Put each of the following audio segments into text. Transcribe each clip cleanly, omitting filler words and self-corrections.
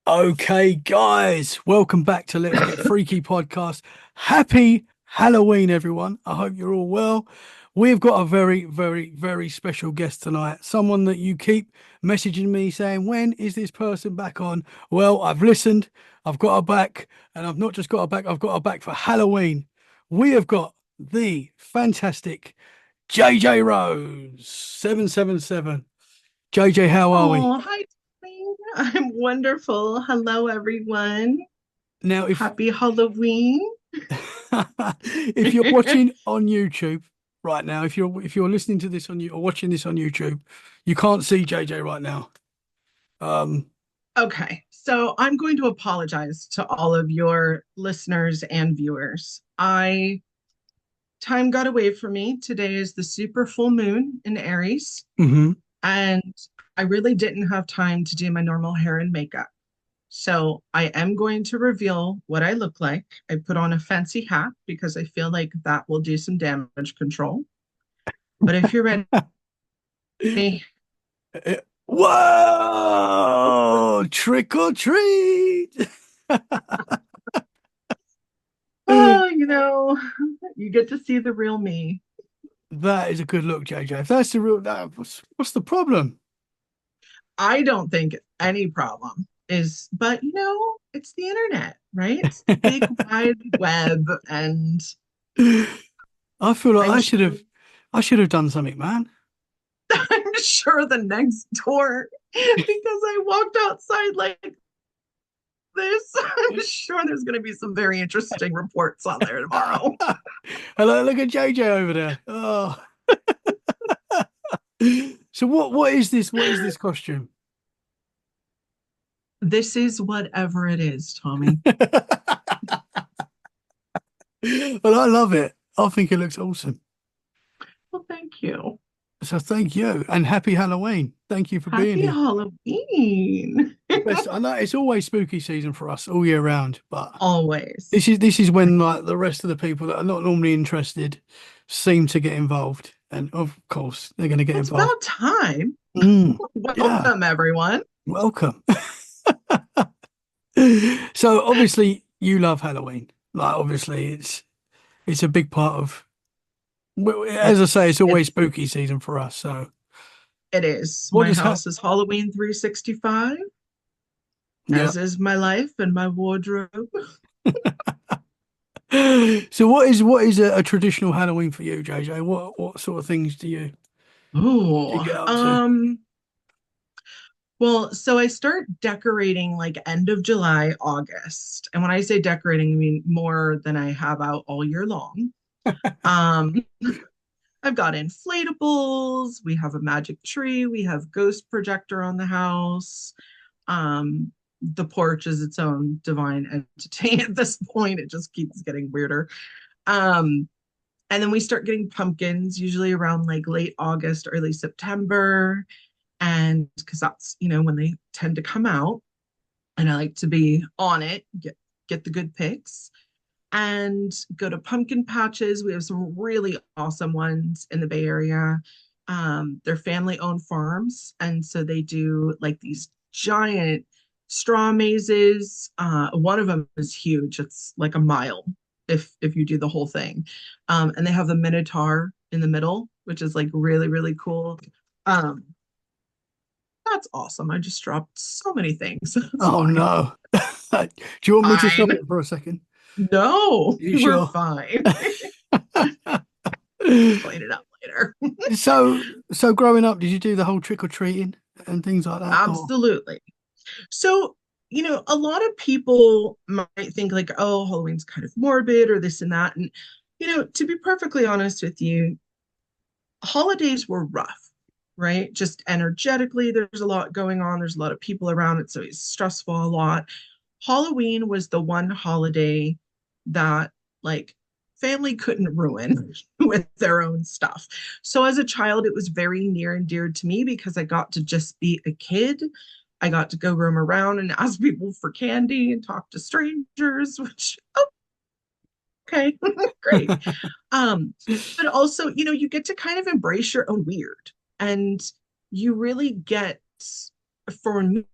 Okay, guys, welcome back to Let's Get Freaky podcast. Happy Halloween, everyone. I hope you're all well. We've got a very, very, very special guest tonight. Someone that you keep messaging me saying, when is this person back on? Well, I've listened, I've got her back, and I've not just got her back, I've got her back for Halloween. We have got the fantastic JJRose777. JJ, how are we? Oh, hi, Jane. I'm wonderful. Hello, everyone. Now, if Happy Halloween. if you're watching on YouTube right now, if you're listening to this on you or watching this on YouTube, you can't see JJ right now. Um, Okay, so I'm going to apologize to all of your listeners and viewers. I Time got away from me. Today is the super full moon in Aries, mhm. and I really didn't have time to do my normal hair and makeup. So I am going to reveal what I look like. I put on a fancy hat because I feel like that will do some damage control. But if you're ready, Whoa! Trick or treat! oh, you get to see the real me. That is a good look, JJ. If that's the real, what's the problem? I don't think any problem is, but it's the internet, right? It's the big wide web, and I feel like I'm I sure should have, I should have done something, man. I'm sure the next door because I walked outside like this. I'm sure there's going to be some very interesting reports on there tomorrow. Hello, look at JJ over there. Oh. So what is this? What is this costume? This is whatever it is, Tommy. Well, I love it. I think it looks awesome. Well, thank you. So thank you and happy Halloween. Thank you for being Happy here. Halloween. The best. I know it's always spooky season for us all year round, but Always. this is when like the rest of the people that are not normally interested seem to get involved, and of course they're going to get It's involved. about time. Mm, yeah, Welcome, everyone. welcome. So obviously you love Halloween. Like obviously it's a big part of. Well, as I say, it's always It's spooky season for us. So, it is. what My does house is Halloween 365, yeah? as is my life and my wardrobe. So, what is a traditional Halloween for you, JJ? What sort of things do you Oh, get up to? well, so I start decorating like end of July, August. And when I say decorating, I mean more than I have out all year long. Um, I've got inflatables, we have a magic tree, we have ghost projector on the house. Um, the porch is its own divine entity at this point. It just keeps getting weirder. Um, and then we start getting pumpkins, usually around like late August, early September. And because that's, when they tend to come out. And I like to be on it, get the good picks and go to pumpkin patches. We have some really awesome ones in the Bay Area. They're family owned farms. And so they do like these giant straw mazes. One of them is huge. It's like a mile if you do the whole thing. And they have the Minotaur in the middle, which is like really, really cool. Um, that's awesome. I just dropped so many things. It's Oh fine. no! Do you want me to stop Fine. it for a second? No, You we're sure? fine. Explain it out later. So, so growing up, did you do the whole trick or treating and things like that? Or Absolutely. So, a lot of people might think like, oh, Halloween's kind of morbid or this and that. And, to be perfectly honest with you, holidays were rough, right? Just energetically, there's a lot going on. There's a lot of people around. It's always stressful a lot. Halloween was the one holiday that like family couldn't ruin with their own stuff. So as a child, it was very near and dear to me because I got to just be a kid. I got to go roam around and ask people for candy and talk to strangers, which okay, great. Um, but also, you get to kind of embrace your own weird and you really get for me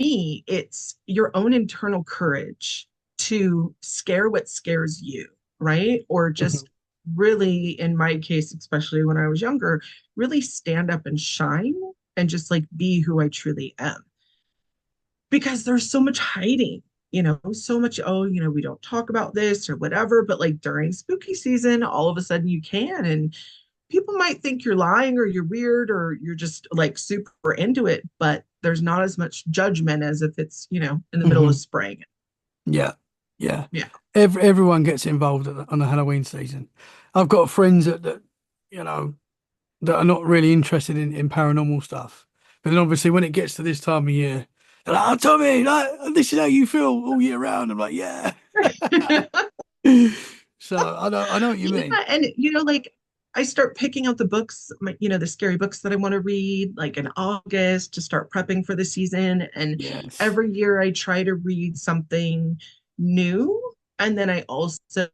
me, it's your own internal courage to scare what scares you, right? Or Mhm. just really, in my case, especially when I was younger, really stand up and shine and just like be who I truly am. Because there's so much hiding, so much, oh, we don't talk about this or whatever, but like during spooky season, all of a sudden you can. And people might think you're lying or you're weird or you're just like super into it, but there's not as much judgment as if it's, in the middle of Mhm. spring. Yeah, yeah. Yeah. Everyone gets involved on the Halloween season. I've got friends that you know that are not really interested in paranormal stuff, but then obviously when it gets to this time of year, they're like, "Oh, Tommy, like, this is how you feel all year round." I'm like, "Yeah." So I know what you Yeah. mean. And, like I start picking out the books, the scary books that I want to read, like in August to start prepping for the season. And Yes. every year I try to read something new. And then I also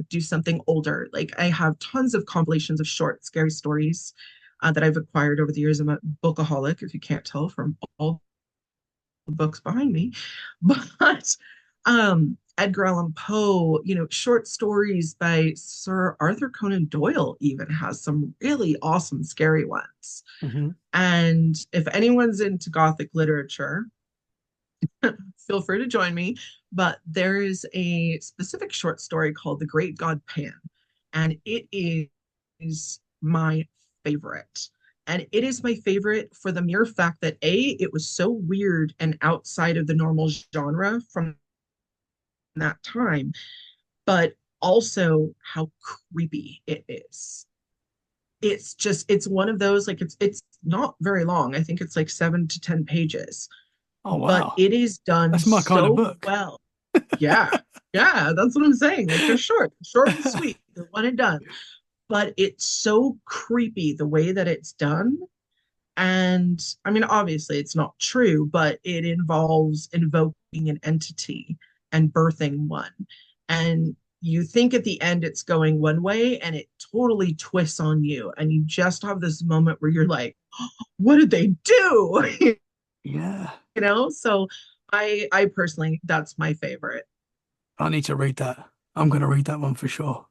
do something older. Like I have tons of compilations of short, scary stories that I've acquired over the years. I'm a bookaholic, if you can't tell from all the books behind me. But Edgar Allan Poe, short stories by Sir Arthur Conan Doyle even has some really awesome, scary ones. Hmm. And if anyone's into Gothic literature, feel free to join me. But there is a specific short story called The Great God Pan, and it is my favorite. And it is my favorite for the mere fact that A, it was so weird and outside of the normal genre from that time, but also how creepy it is. It's one of those, like it's not very long. I think it's like 7 to 10 pages, Oh but wow, it is done that's my kind of so book. well. Yeah. Yeah, that's what I'm saying. Like they're short and sweet. They're one and done. But it's so creepy the way that it's done. And I mean, obviously it's not true, but it involves invoking an entity and birthing one. And you think at the end it's going one way and it totally twists on you. And you just have this moment where you're like, oh, what did they do? Yeah, So I personally, that's my favorite. I need to read that. I'm going to read that one for sure.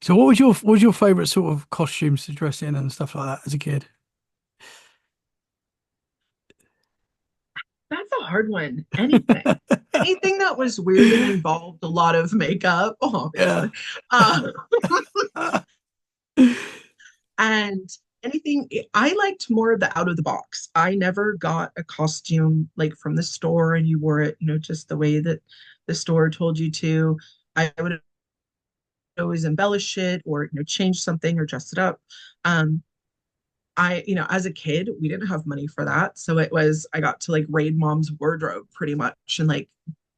So, what was your favorite sort of costumes to dress in and stuff like that as a kid? That's a hard one. Anything that was weird and involved a lot of makeup, Yeah. obviously. Uh, and anything, I liked more of the out of the box. I never got a costume like from the store and you wore it, just the way that the store told you to. I would always embellish it or, change something or dress it up. Um, as a kid, we didn't have money for that. So I got to like raid mom's wardrobe pretty much and like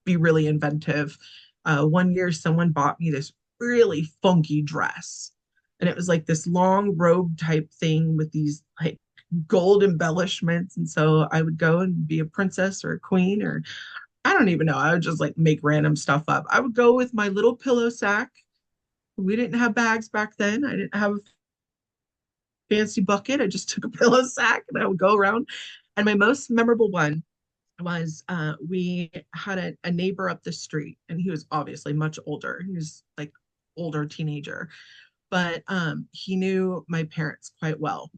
be really inventive. One year, someone bought me this really funky dress. And it was like this long robe type thing with these like gold embellishments. And so I would go and be a princess or a queen, or I don't even know. I would just like make random stuff up. I would go with my little pillow sack. We didn't have bags back then. I didn't have fancy bucket. I just took a pillow sack and I would go around. And my most memorable one was we had a neighbor up the street, and he was obviously much older. He was like older teenager, but he knew my parents quite well.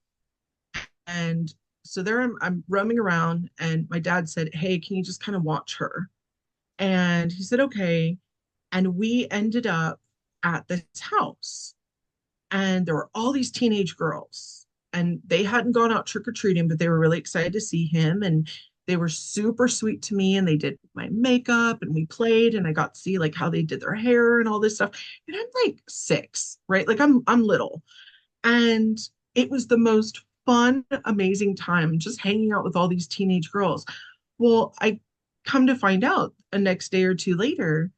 And so there I'm roaming around, and my dad said, "Hey, can you just kind of watch her?" And he said, "Okay." And we ended up at this house and there were all these teenage girls and they hadn't gone out trick-or-treating, but they were really excited to see him, and they were super sweet to me, and they did my makeup and we played, and I got to see like how they did their hair and all this stuff. And I'm like 6, right? Like I'm little. And it was the most fun, amazing time just hanging out with all these teenage girls. Well, I come to find out a next day or two later,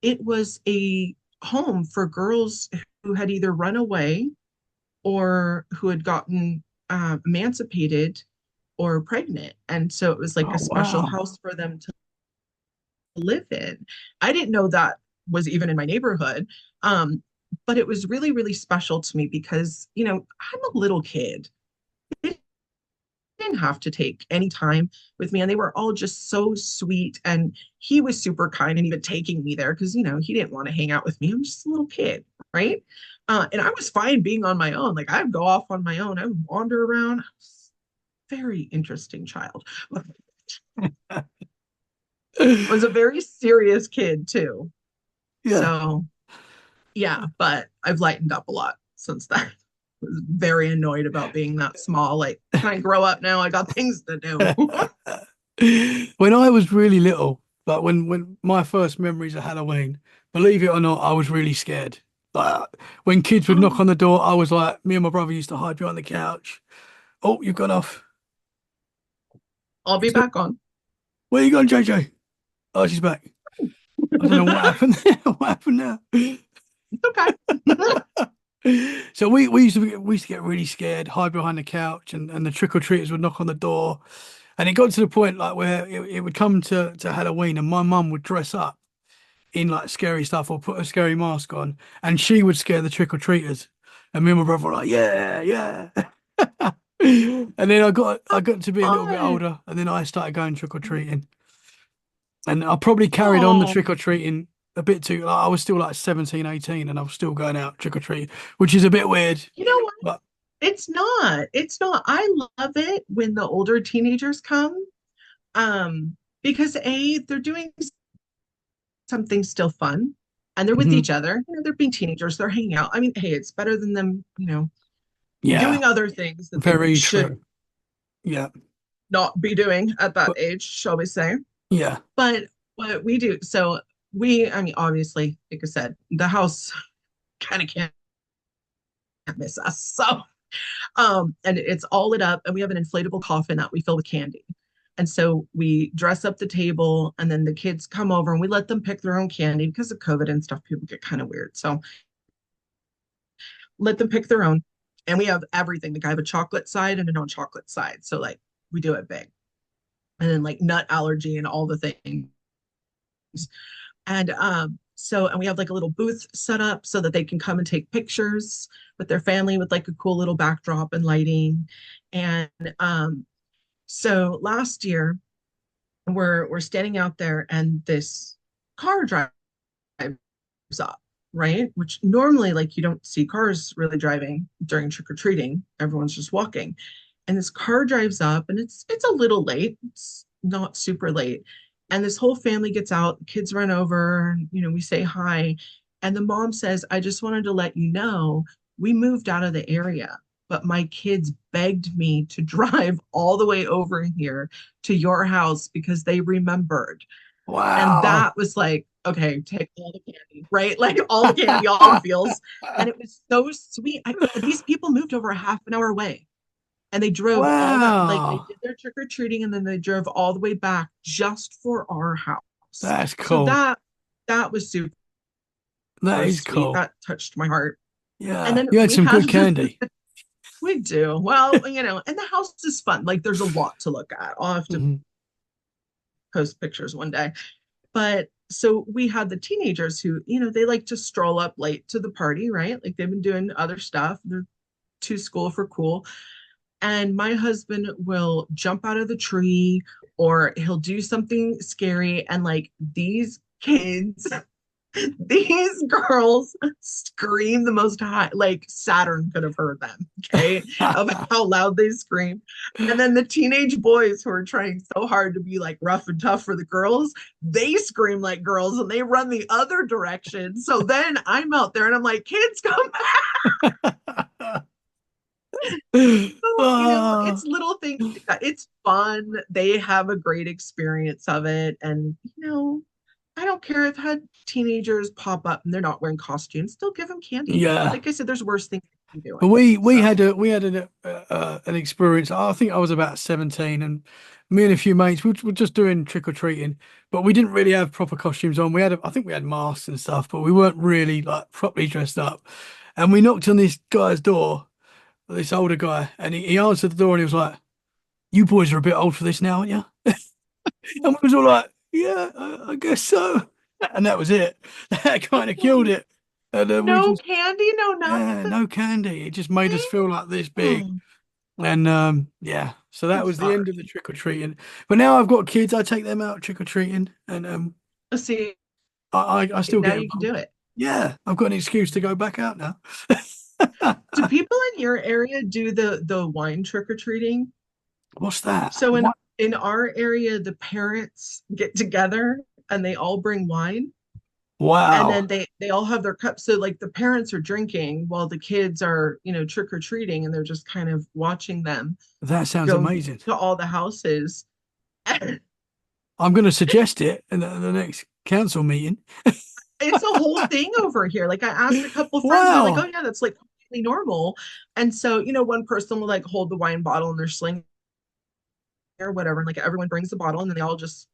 it was a home for girls who had either run away or who had gotten emancipated or pregnant. And so it was like Oh a special wow. house for them to live in. I didn't know that was even in my neighborhood. But it was really, really special to me because, I'm a little kid. I didn't have to take any time with me. And they were all just so sweet. And he was super kind and even taking me there because, he didn't want to hang out with me. I'm just a little kid, right? And I was fine being on my own. Like I'd go off on my own. I would wander around. I was a very interesting child. I was a very serious kid too. Yeah. So yeah, but I've lightened up a lot since then. I was very annoyed about being that small. Like, can I grow up now? I got things to do. When I was really little, like when my first memories of Halloween, believe it or not, I was really scared. Like when kids would knock on the door, I was like, me and my brother used to hide behind the couch. Oh, you've gone off. I'll be So, back on. where you going, JJ? Oh, she's back. I don't know what happened there. What happened now? It's okay. So we used to get really scared, hide behind the couch, and the trick or treaters would knock on the door, and it got to the point like where it would come to Halloween, and my mum would dress up in like scary stuff or put a scary mask on, and she would scare the trick or treaters, and me and my brother were like, yeah, yeah. And then I got to be a little bit Fun. older, and then I started going trick or treating, and I probably carried on the Oh, trick or treating a bit too. Like, I was still like 17, 18, and I was still going out trick or treat, which is a bit weird. you know what? But It's not. It's not. I love it when the older teenagers come. Because they're doing something still fun and they're with mhm, each other. They're being teenagers, they're hanging out. I mean, hey, it's better than them, yeah, doing other things that they very should true. Yeah, not be doing at that but age, shall we say. yeah, But what we do, so I mean, obviously, like I said, the house kind of can't miss us. So, and it's all lit up, and we have an inflatable coffin that we fill with candy. And so we dress up the table, and then the kids come over and we let them pick their own candy because of COVID and stuff. People get kind of weird. So let them pick their own. And we have everything. Like I have a chocolate side and a non-chocolate side. So like we do it big. And then like nut allergy and all the things. And we have like a little booth set up so that they can come and take pictures with their family with like a cool little backdrop and lighting. And so last year we're standing out there and this car drives up, right? Which normally like you don't see cars really driving during trick-or-treating. Everyone's just walking. And this car drives up and it's a little late. It's not super late. And this whole family gets out, the kids run over, and, we say hi. And the mom says, I just wanted to let you know we moved out of the area, but my kids begged me to drive all the way over here to your house because they remembered. And wow. that was like, okay, take all the candy, right? Like all the candy, all the feels. And it was so sweet. These people moved over a half an hour away and they drove all that, like they Wow, did their trick or treating and then they drove all the way back just for our house. that's So cool. that was super That is sweet. cool. That touched my heart. And Yeah, then you had we some good have candy. we do. Well, and the house is fun. Like there's a lot to look at. I'll have to Mhm. post pictures one day. But so we had the teenagers who, they like to stroll up late to the party, right? Like they've been doing other stuff. They're to school for cool. And my husband will jump out of the tree or he'll do something scary. And like these kids these girls scream the most high, like Saturn could have heard them, okay, of how loud they scream. And then the teenage boys who are trying so hard to be like rough and tough for the girls, they scream like girls and they run the other direction. So then I'm out there and I'm like, kids, come back. So, Ah, it's little things like that. It's fun. They have a great experience of it. And, I don't care if I had teenagers pop up and they're not wearing costumes, still give them candy. yeah. Like I said, there's worse things to be But doing. we So, had an experience. I think I was about 17, and me and a few mates were just doing trick or treating, but we didn't really have proper costumes on. I think we had masks and stuff, but we weren't really like properly dressed up. And we knocked on this guy's door, this older guy, and he answered the door and he was like, "You boys are a bit old for this now, aren't you?" And we was all like, "Yeah, I guess so." And that was it. That kind of killed it. And we no just candy, no yeah, nothing. no candy. It just made us feel like this big. And yeah, so that I'm was the sorry. end of the trick or treating. But now I've got kids, I take them out trick or treating, and See, I still now get you can do involved. it. Yeah, I've got an excuse to go back out now. Do people in your area do the wine trick or treating? What's that? So What? in our area, the parents get together and they all bring wine, and Wow, then they all have their cups. So like the parents are drinking while the kids are, trick or treating, and they're just kind of watching them that sounds go amazing. to all the houses. I'm going to suggest it in the next council meeting. It's a whole thing over here. Like I asked a couple of friends, and they're like, "Oh Wow, yeah, that's like completely normal." And so, one person will like hold the wine bottle in their sling or whatever, and like everyone brings the bottle, and then they all just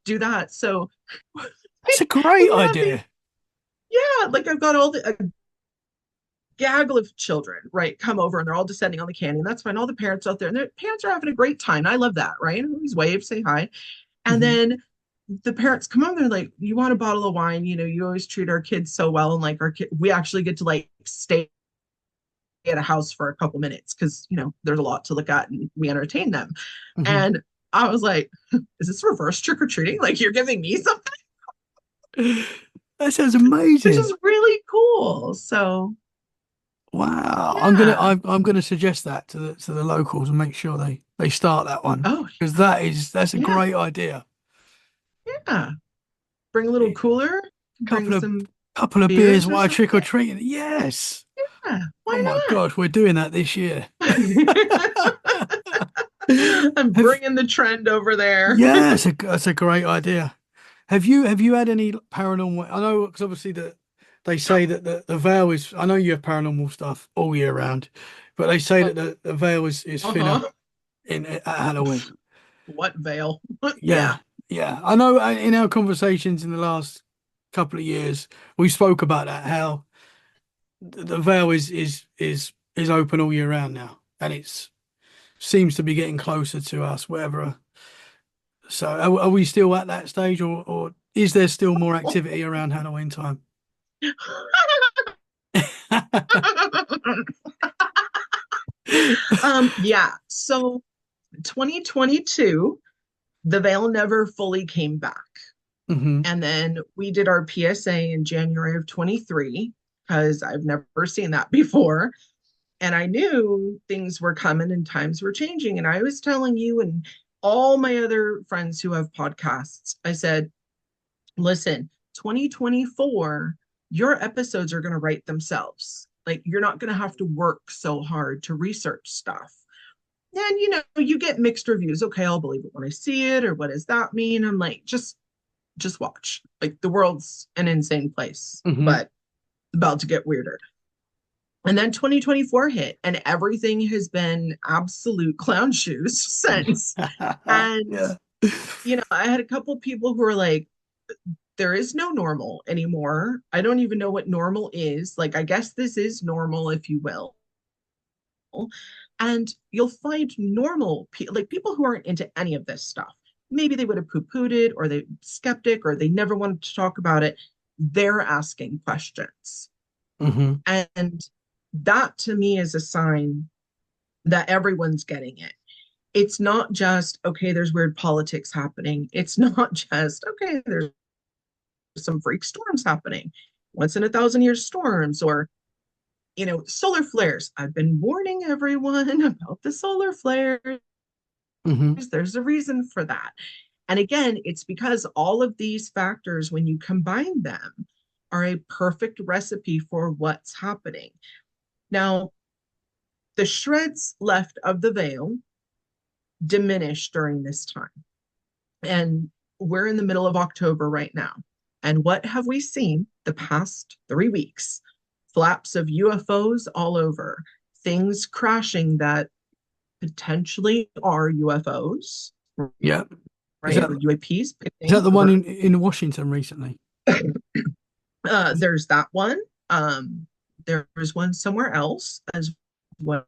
do that. So that's a great we're having, idea. yeah, like I've got all a gaggle of children, right, come over, and they're all descending on the candy, and that's fine. All the parents out there, and the parents are having a great time. I love that, right? And always wave, say hi, and Hmm. then the parents come over. They're like, "You want a bottle of wine? You always treat our kids so well, and like our kid, we actually get to like stay at a house for a couple minutes because there's a lot to look at, and we entertain them." Hmm. And I was like, "Is this reverse trick or treating? Like you're giving me something?" That sounds Which amazing. is really cool. So Wow, yeah. I'm gonna suggest that to the locals and make sure they start that one Oh because that's a yeah, great idea. yeah. Bring a little Yeah. cooler, bring Couple of some couple of beers beers or while trick or something. treating. Yes. Yeah, Oh my why gosh, we're doing that this year. not? I'm Have bringing the trend over there. Yeah, that's a great idea. Have you had any paranormal? I know because obviously they say that the veil is. I know you have paranormal stuff all year round, but they say that the veil is thinner Uh-huh. in at Halloween. What veil? Yeah. Yeah, yeah. I know in our conversations in the last couple of years, we spoke about that, how the veil is open all year round now, and it's seems to be getting closer to us, whatever. So are we still at that stage, or is there still more activity around Halloween time? Yeah. So 2022, the veil never fully came back. Hmm. And then we did our PSA in January of 23 because I've never seen that before. And I knew things were coming and times were changing. And I was telling you and all my other friends who have podcasts, I said, listen, 2024, your episodes are going to write themselves. Like you're not going to have to work so hard to research stuff. And you get mixed reviews. Okay, I'll believe it when I see it, or what does that mean? I'm like, just watch. Like the world's an insane place, Hmm. but about to get weirder. And then 2024 hit, and everything has been absolute clown shoes since. And, Yeah. I had a couple of people who were like, there is no normal anymore. I don't even know what normal is. Like, I guess this is normal, if you will. And you'll find normal, like people who aren't into any of this stuff. Maybe they would have poo-pooed it, or they skeptic, or they never wanted to talk about it. They're asking questions. Hmm. And that to me is a sign that everyone's getting it. It's not just, okay, there's weird politics happening. It's not just, okay, there's some freak storms happening, once in a thousand years storms, or, solar flares. I've been warning everyone about the solar flares. Hmm. There's a reason for that. And again, it's because all of these factors, when you combine them, are a perfect recipe for what's happening. Now, the shreds left of the veil diminish during this time. And we're in the middle of October right now. And what have we seen the past 3 weeks? Flaps of UFOs all over, things crashing that potentially are UFOs, Yeah. Is right? Or UAPs, is that the one whatever. in Washington recently? There's that one. Um, there's one somewhere else as well.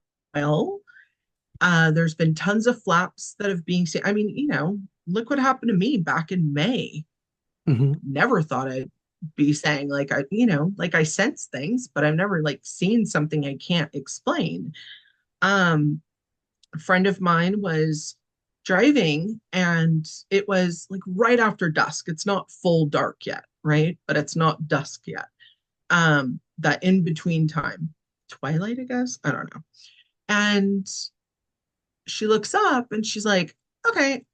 There's been tons of flaps that have been seen. I mean, look what happened to me back in May. Hmm. Never thought I'd be saying like like I sense things, but I've never like seen something I can't explain. Um, A friend of mine was driving and it was like right after dusk. It's not full dark yet, right? But it's not dusk yet. That in between time, twilight, I guess. I don't know. And she looks up and she's like, okay,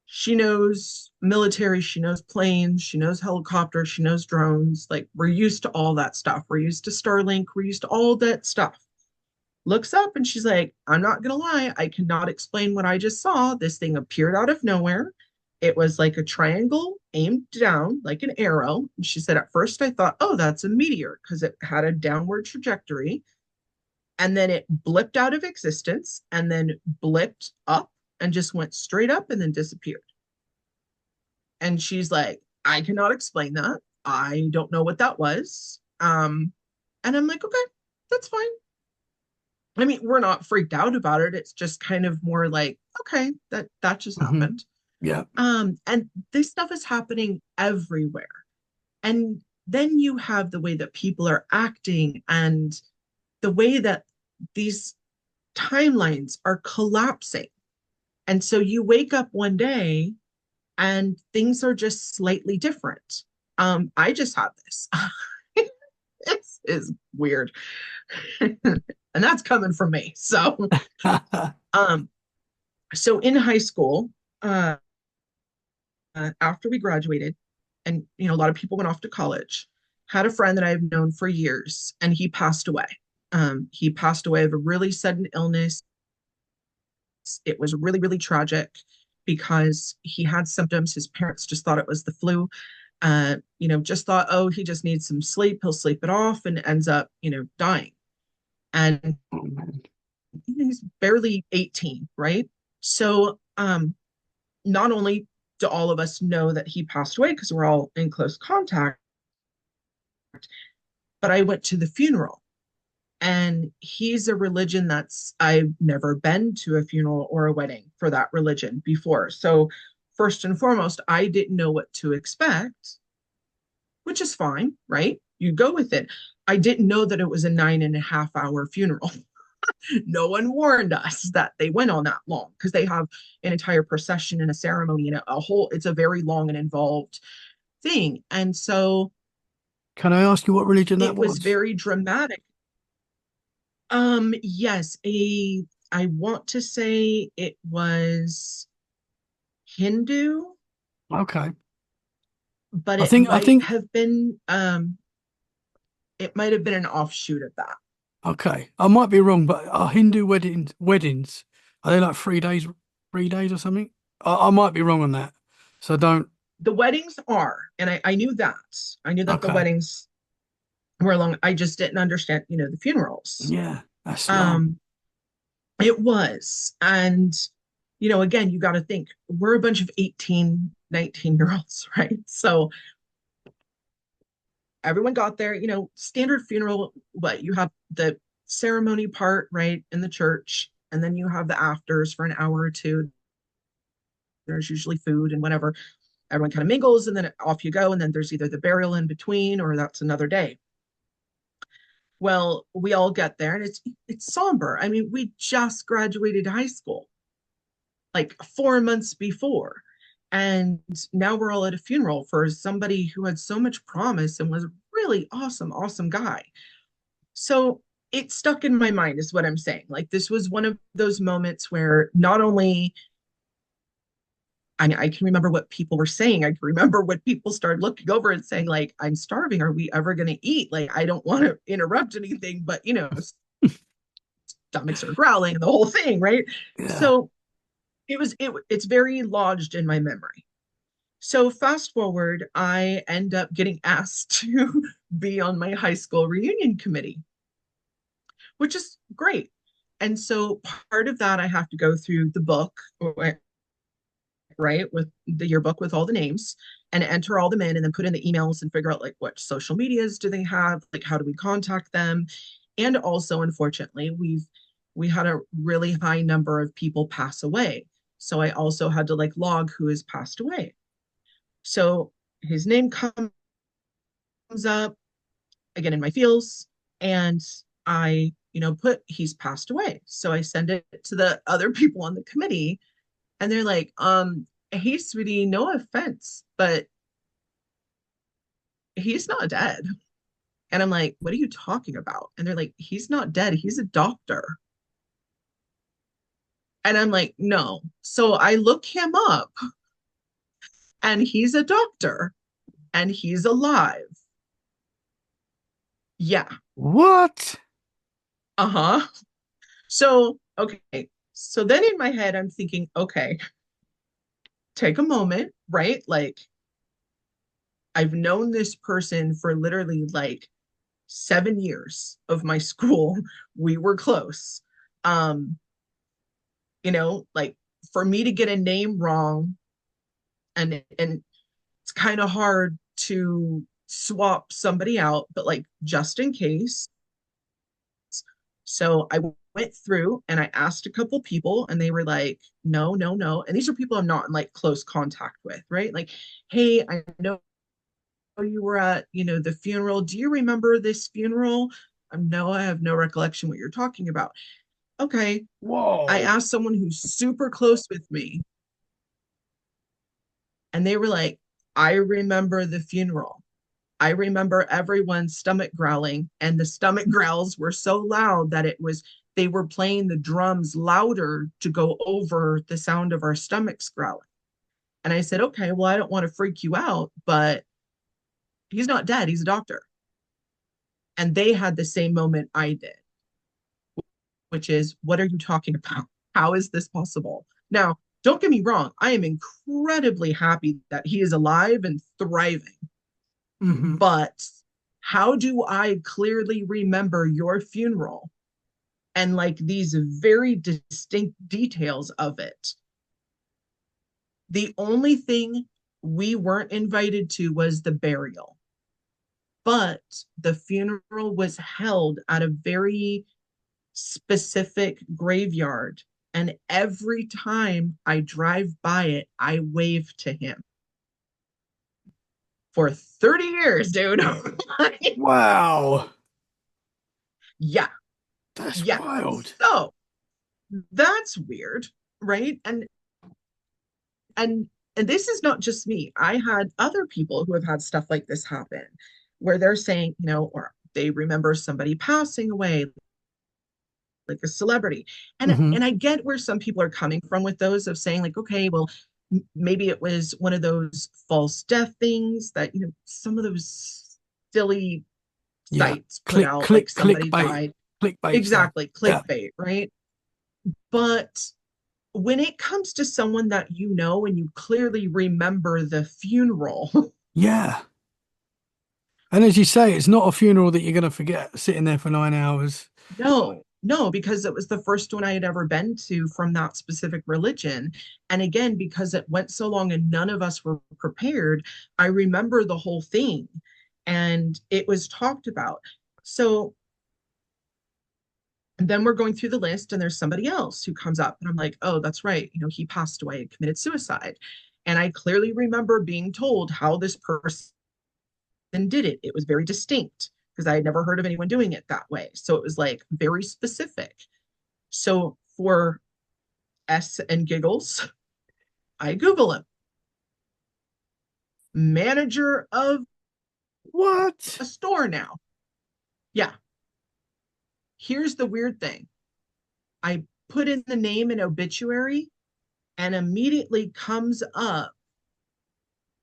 she knows military, she knows planes, she knows helicopters, she knows drones. Like we're used to all that stuff. We're used to Starlink, we're used to all that stuff. Looks up and she's like, I'm not gonna lie, I cannot explain what I just saw. This thing appeared out of nowhere. It was like a triangle aimed down like an arrow. And she said, at first I thought, oh, that's a meteor because it had a downward trajectory. And then it blipped out of existence and then blipped up and just went straight up and then disappeared. And she's like, I cannot explain that. I don't know what that was. And I'm like, okay, that's fine. I mean, we're not freaked out about it. It's just kind of more like, okay, that just Hmm. happened. Yeah. And this stuff is happening everywhere. And then you have the way that people are acting and the way that these timelines are collapsing. And so you wake up one day and things are just slightly different. I just had this. This is weird. And that's coming from me. Um, so in high school, after we graduated, and a lot of people went off to college, had a friend that I've known for years, and he passed away. He passed away of a really sudden illness. It was really, really tragic because he had symptoms. His parents just thought it was the flu. Just thought, oh, he just needs some sleep. He'll sleep it off and ends up, dying. And Oh, man. he's barely 18, right? So not only do all of us know that he passed away because we're all in close contact, but I went to the funeral. And he's a religion that's, I've never been to a funeral or a wedding for that religion before. So, first and foremost, I didn't know what to expect, which is fine, right? You go with it. I didn't know that it was a 9.5 hour funeral. No one warned us that they went on that long because they have an entire procession and a ceremony and a whole, it's a very long and involved thing. And so Can I ask you what religion that it was was? very dramatic. Yes, I want to say it was Hindu, Okay. but I think, I think, it might have been an offshoot of that. okay. I might be wrong, but are Hindu weddings, are they like 3 days or something? I might be wrong on that. So don't, The weddings are, and I knew that. I knew that the okay. weddings were long. I just didn't understand, the funerals. Yeah, that's long. Um, it was. And, again, you got to think we're a bunch of 18, 19-year olds, right? So everyone got there, standard funeral, what you have the ceremony part, right, in the church, and then you have the afters for an hour or two. There's usually food and whatever. Everyone kind of mingles and then off you go. And then there's either the burial in between or that's another day. Well, we all get there and it's somber. I mean, we just graduated high school like 4 months before. And now we're all at a funeral for somebody who had so much promise and was a really awesome, awesome guy. So it stuck in my mind, is what I'm saying. Like, this was one of those moments where not only I can remember what people were saying, I can remember when people started looking over and saying, like, I'm starving. Are we ever going to eat? Like, I don't want to interrupt anything, but, stomachs are growling and the whole thing, right? Yeah. So it's very lodged in my memory. So fast forward, I end up getting asked to be on my high school reunion committee, which is great. And so part of that, I have to go through the book, right, with the yearbook with all the names and enter all them in and then put in the emails and figure out like what social medias do they have, like how do we contact them. And also, unfortunately, we had a really high number of people pass away. So I also had to like log who has passed away. So his name comes up again in my feels, and I put he's passed away. So I send it to the other people on the committee, and they're like, hey, sweetie, no offense, but he's not dead. And I'm like, what are you talking about? And they're like, he's not dead. He's a doctor. And I'm like, no. So I look him up, and he's a doctor, and he's alive. Yeah. What? Uh-huh. So, okay. So then in my head, I'm thinking, okay, take a moment, right? Like, I've known this person for literally like 7 years of my school. We were close. Um, like for me to get a name wrong, and it's kind of hard to swap somebody out, but like just in case. So I went through and I asked a couple people, and they were like, no, no, no. And these are people I'm not in like close contact with, right? Like, hey, I know you were at, the funeral. Do you remember this funeral? No, I have no recollection what you're talking about. Okay. I Whoa. asked someone who's super close with me, and they were like, I remember the funeral. I remember everyone's stomach growling, and the stomach growls were so loud that they were playing the drums louder to go over the sound of our stomachs growling. And I said, okay, well, I don't want to freak you out, but he's not dead. He's a doctor. And they had the same moment I did, which is, what are you talking about? How is this possible? Now, don't get me wrong. I am incredibly happy that he is alive and thriving. Hmm. But how do I clearly remember your funeral and like these very distinct details of it? The only thing we weren't invited to was the burial, but the funeral was held at a very specific graveyard. And every time I drive by it, I wave to him for 30 years, dude. Wow. Yeah, That's yeah. wild. So that's weird, right? And this is not just me. I had other people who have had stuff like this happen, where they're saying, or they remember somebody passing away, like a celebrity. and Hmm. and I get where some people are coming from with those, of saying like, okay, well, maybe it was one of those false death things that, some of those silly Yeah. sites put out, like somebody Clickbait. died. Clickbait stuff. Exactly, Yeah. clickbait, right? But when it comes to someone that you know and you clearly remember the funeral, Yeah. And as you say, it's not a funeral that you're going to forget sitting there for 9 hours. no, no, because it was the first one I had ever been to from that specific religion. And again, because it went so long and none of us were prepared, I remember the whole thing and it was talked about. So then we're going through the list, and there's somebody else who comes up, and I'm like, oh, that's right. He passed away and committed suicide. And I clearly remember being told how this person did it. It was very distinct because I had never heard of anyone doing it that way. So it was like very specific. So for S and giggles, I Google him. Manager of What? a store now. Yeah. Here's the weird thing. I put in the name and obituary, and immediately comes up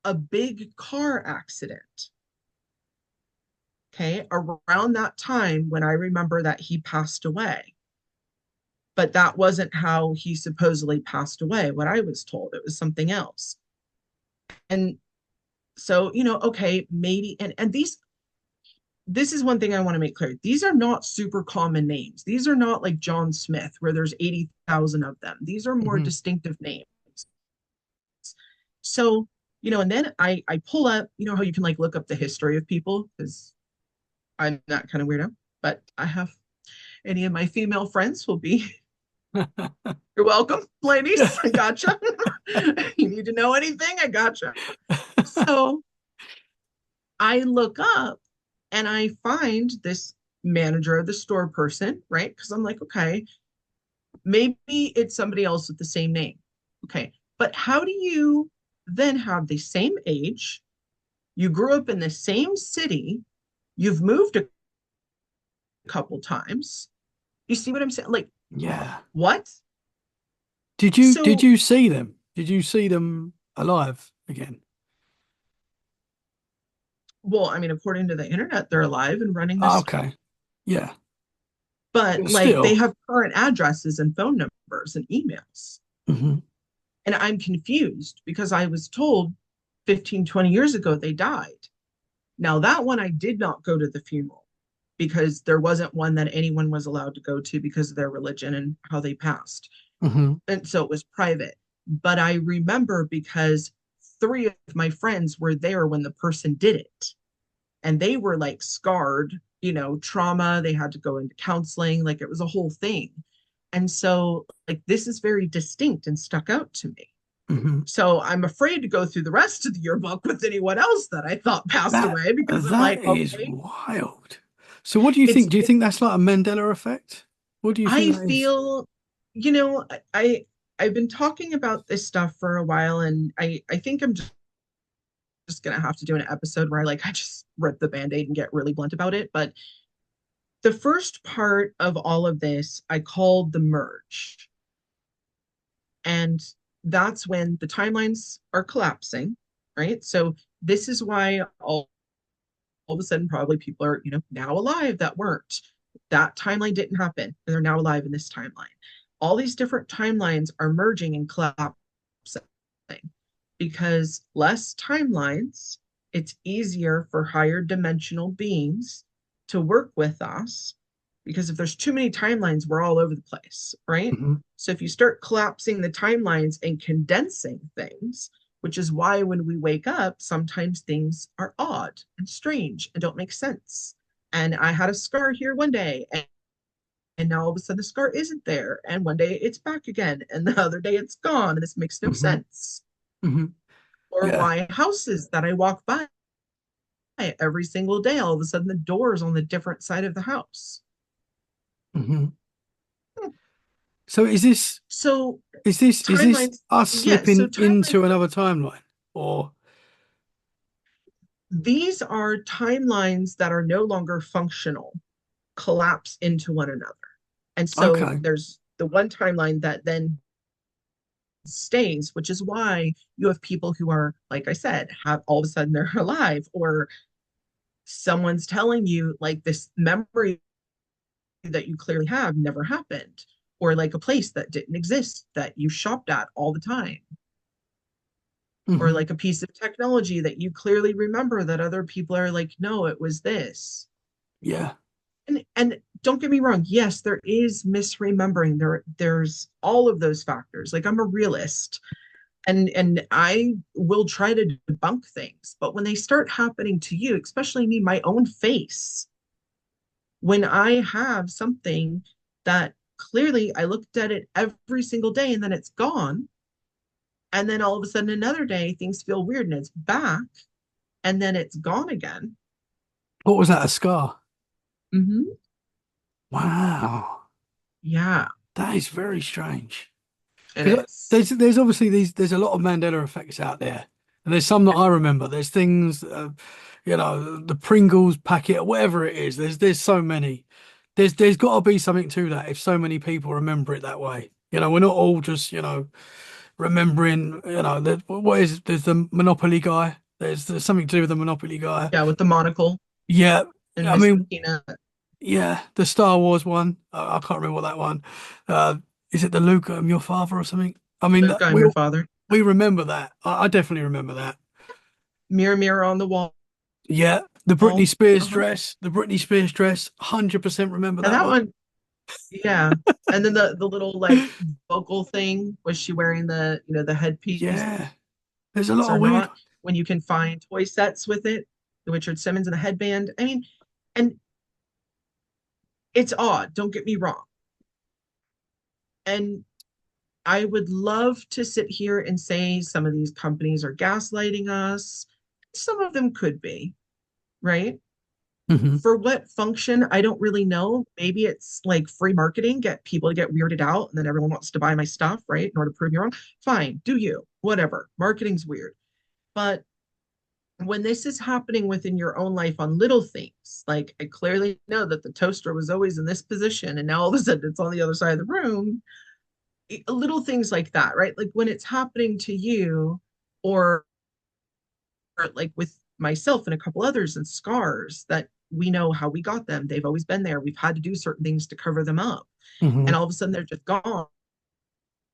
a big car accident. Okay. Around that time when I remember that he passed away. But that wasn't how he supposedly passed away. What I was told, it was something else. And so, okay, maybe, and this is one thing I want to make clear. These are not super common names. These are not like John Smith, where there's 80,000 of them. These are more Hmm. distinctive names. So, and then I pull up, how you can like look up the history of people, because I'm that kind of weirdo, but I have any of my female friends will be, you're welcome, ladies. I gotcha. You need to know anything? I gotcha. So I look up and I find this manager of the store person, right? Because I'm like, okay, maybe it's somebody else with the same name. Okay. But how do you then have the same age? You grew up in the same city. You've moved a couple times. You see what I'm saying? Like, Yeah. what? Did So, you see them? Did you see them alive again? well, I mean, according to the internet, they're alive and running Ah, this, okay. Yeah. but But like they still. have current addresses and phone numbers and emails. Hmm. And I'm confused because I was told 15, 20 years ago they died. Now, that one I did not go to the funeral because there wasn't one that anyone was allowed to go to because of their religion and how they passed. Hmm. And so it was private. But I remember because three of my friends were there when the person did it. And they were like scarred, trauma. They had to go into counseling. Like it was a whole thing. And so, like, this is very distinct and stuck out to me. Hmm. So I'm afraid to go through the rest of the yearbook with anyone else that I thought passed That away because I'm that like, is okay, wild. So what do you think? it's Do you think that's like a Mandela effect? What do you think I that is? feel, you know, I've been talking about this stuff for a while, and I think I'm just gonna have to do an episode where I just rip the band-aid and get really blunt about it. But the first part of all of this I called the merge. And that's when the timelines are collapsing, right? So this is why all of a sudden probably people are, now alive that weren't. That timeline didn't happen, and they're now alive in this timeline. All these different timelines are merging and collapsing because less timelines, it's easier for higher dimensional beings to work with us because if there's too many timelines, we're all over the place, right? Hmm. So if you start collapsing the timelines and condensing things, which is why when we wake up, sometimes things are odd and strange and don't make sense. And I had a scar here one day, and now all of a sudden the scar isn't there. And one day it's back again, and the other day it's gone. And this makes no Hmm. sense. Hmm. Or Yeah. why houses that I walk by every single day, all of a sudden the door is on the different side of the house. Hmm. So So is this timelines, us yes. So slipping timelines, into another timeline? Or these are timelines that are no longer functional, collapse into one another. And so okay. there's the one timeline that then stays, which is why you have people who are, like I said, have all of a sudden they're alive, or someone's telling you like this memory that you clearly have never happened, or like a place that didn't exist that you shopped at all the time, or Hmm. like a piece of technology that you clearly remember that other people are like, no, it was this. Yeah. And don't get me wrong, yes, there is misremembering. There's all of those factors. Like I'm a realist, and I will try to debunk things, but when they start happening to you, especially me, my own face, when I have something that clearly I looked at it every single day and then it's gone, and then all of a sudden another day things feel weird and it's back, and then it's gone again. What was that? A scar? Hmm. Wow. Yeah, That is very strange. it Because is. there's obviously there's a lot of Mandela effects out there, and there's some that I remember. There's things, the Pringles packet, whatever it is. There's so many. There's got to be something to that if so many people remember it that way. We're not all just remembering. What is there's the Monopoly guy. There's something to do with the Monopoly guy. Yeah, with the monocle Yeah, and I Mr. mean, Peanut. yeah, the Star Wars one. I can't remember what that one. Uh, is it the Luke, I'm your father or something? I mean, Luke, I'm your father. we remember that. I definitely remember that. Mirror, mirror on the wall. Yeah, the Britney Spears Uh-huh. dress, 100% remember And that that one. one, yeah. And then the little like vocal thing, was she wearing the headpiece Yeah, there's a lot or of weird. not? When you can find toy sets with it, the Richard Simmons and the headband. I mean, and it's odd, don't get me wrong. And I would love to sit here and say some of these companies are gaslighting us. Some of them could be, right? Hmm. For what function, I don't really know. Maybe it's like free marketing, get people to get weirded out, and then everyone wants to buy my stuff, right? In order to prove me wrong. Fine, do you, whatever. Marketing's weird. But when this is happening within your own life on little things, like I clearly know that the toaster was always in this position and now all of a sudden it's on the other side of the room, little things like that, right? Like when it's happening to you, or like with myself and a couple others, and scars that we know how we got them. They've always been there. We've had to do certain things to cover them up. Hmm. And all of a sudden they're just gone.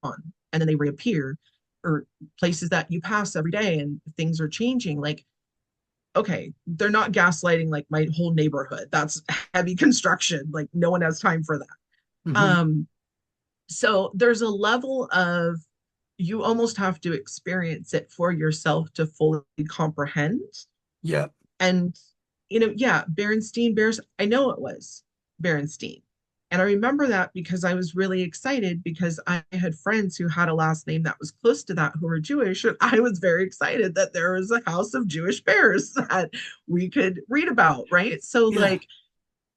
And then they reappear, or places that you pass every day and things are changing. Like, okay, they're not gaslighting like my whole neighborhood. That's heavy construction. Like no one has time for that. Hmm. Um, so there's a level of, you almost have to experience it for yourself to fully comprehend. Yeah. And, yeah, Berenstein Bears, I know it was Berenstein. And I remember that because I was really excited because I had friends who had a last name that was close to that who were Jewish. And I was very excited that there was a house of Jewish bears that we could read about, right? So Yeah. like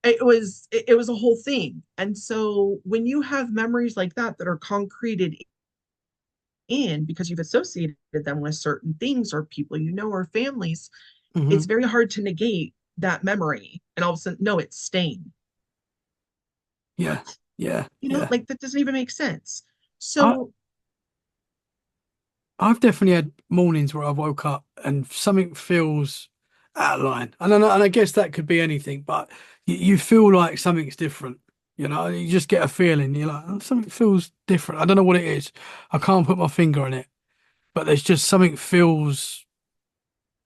it was a whole thing. And so when you have memories like that are concreted in because you've associated them with certain things or people or families, it's Hmm. very hard to negate that memory. And all of a sudden, no, it's staying. Yeah. What? Yeah. Yeah. Like that doesn't even make sense. I, So, I've definitely had mornings where I woke up and something feels out of line. And I guess that could be anything, but you feel like something's different. You just get a feeling. You're like, "Oh, something feels different. I don't know what it is. I can't put my finger on it, but there's just something feels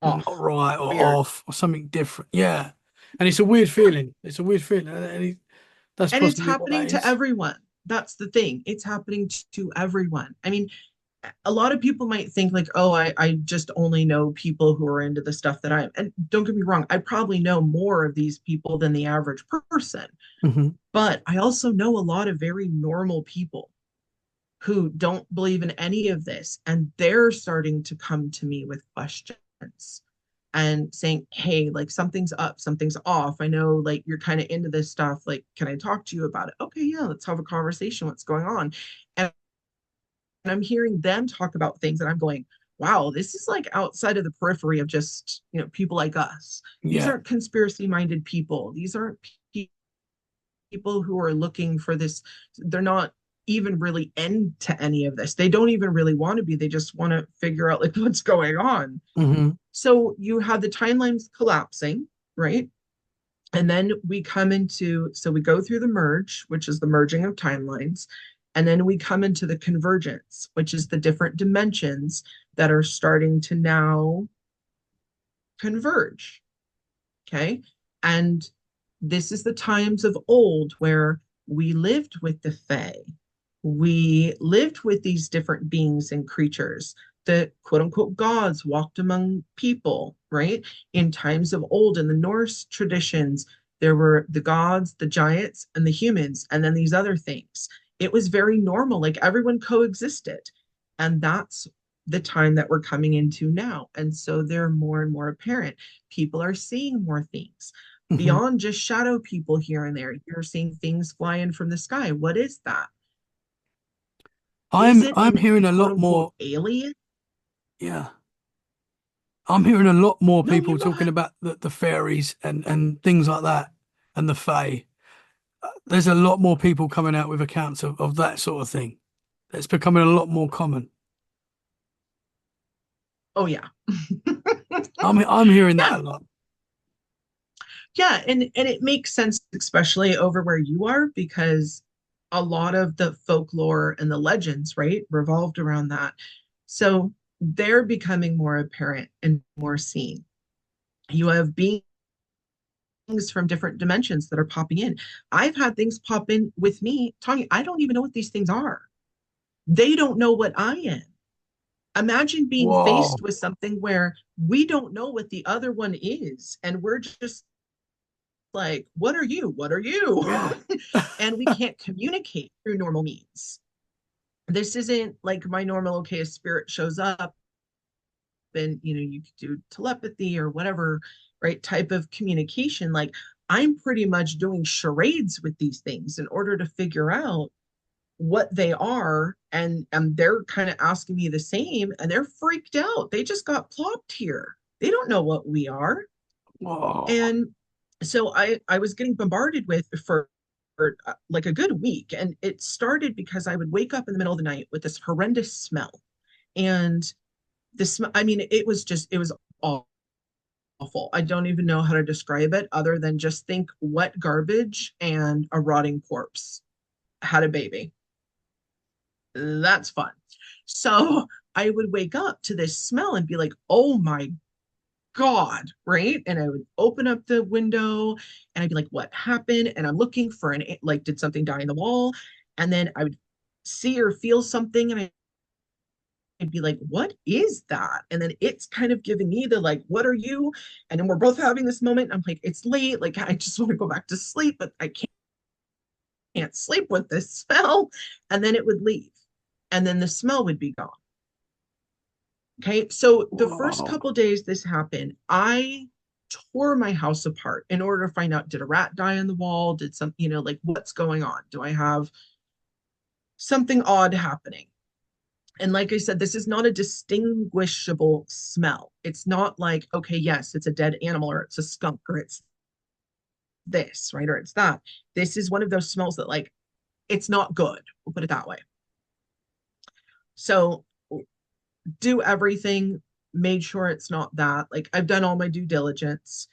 not off, right or weird. off or something different." Yeah. And it's a weird feeling. It's a weird feeling. That's And it's possibly what happening that to is. everyone. That's the thing. It's happening to everyone. I mean, a lot of people might think like, oh, I just only know people who are into the stuff that I am. And don't get me wrong, I probably know more of these people than the average person. Hmm. But I also know a lot of very normal people who don't believe in any of this. And they're starting to come to me with questions and saying, hey, like something's up, something's off. I know like you're kind of into this stuff. Like, can I talk to you about it? Okay, yeah, let's have a conversation. What's going on? And I'm hearing them talk about things and I'm going, wow, this is like outside of the periphery of just, people like us. These Yeah. aren't conspiracy minded people. These aren't people who are looking for this. They're not even really into any of this. They don't even really want to be. They just want to figure out like what's going on. Hmm. So you have the timelines collapsing, right? And then we come into, so we go through the merge, which is the merging of timelines. And then we come into the convergence, which is the different dimensions that are starting to now converge. Okay. And this is the times of old where we lived with the Fae. We lived with these different beings and creatures. The quote unquote gods walked among people, right? In times of old, in the Norse traditions, there were the gods, the giants, and the humans, and then these other things. It was very normal, like everyone coexisted. And that's the time that we're coming into now. And so they're more and more apparent. People are seeing more things Hmm. beyond just shadow people here and there. You're seeing things fly in from the sky. What is that? Is it I'm an hearing a quote lot unquote more. alien? Yeah. I'm hearing a lot more No, people you go talking ahead. about the fairies and things like that and the fae. There's a lot more people coming out with accounts of that sort of thing. It's becoming a lot more common. Oh yeah. I'm hearing Yeah. that a lot. Yeah. And it makes sense, especially over where you are, because a lot of the folklore and the legends, right, revolved around that. So they're becoming more apparent and more seen. You have beings from different dimensions that are popping in. I've had things pop in with me, Tanya. I don't even know what these things are. They don't know what I am. Imagine being Whoa. faced with something where we don't know what the other one is, and we're just like, what are you? What are you? Yeah. And we can't communicate through normal means. This isn't like my normal, okay, a spirit shows up and you could do telepathy or whatever, right, type of communication. Like I'm pretty much doing charades with these things in order to figure out what they are, and they're kind of asking me the same, and they're freaked out. They just got plopped here. They don't know what we are. Whoa. And so I was getting bombarded with for like a good week, and it started because I would wake up in the middle of the night with this horrendous smell. And this, I mean, it was awful. I don't even know how to describe it other than just think wet garbage and a rotting corpse had a baby. That's fun. So I would wake up to this smell and be like, oh my God, right? And I would open up the window and I'd be like, what happened? And I'm looking for like, did something die in the wall? And then I would see or feel something and I'd be like, what is that? And then it's kind of giving me the like, what are you? And then we're both having this moment. I'm like, it's late. Like, I just want to go back to sleep, but I can't sleep with this smell. And then it would leave. And then the smell would be gone. Okay. So the first Whoa. couple days this happened, I tore my house apart in order to find out, did a rat die on the wall? Did some, like what's going on? Do I have something odd happening? And like I said, this is not a distinguishable smell. It's not like, okay, yes, it's a dead animal or it's a skunk or it's this, right? Or it's that. This is one of those smells that, like, it's not good. We'll put it that way. So, do everything, made sure it's not that. Like, I've done all my due diligence.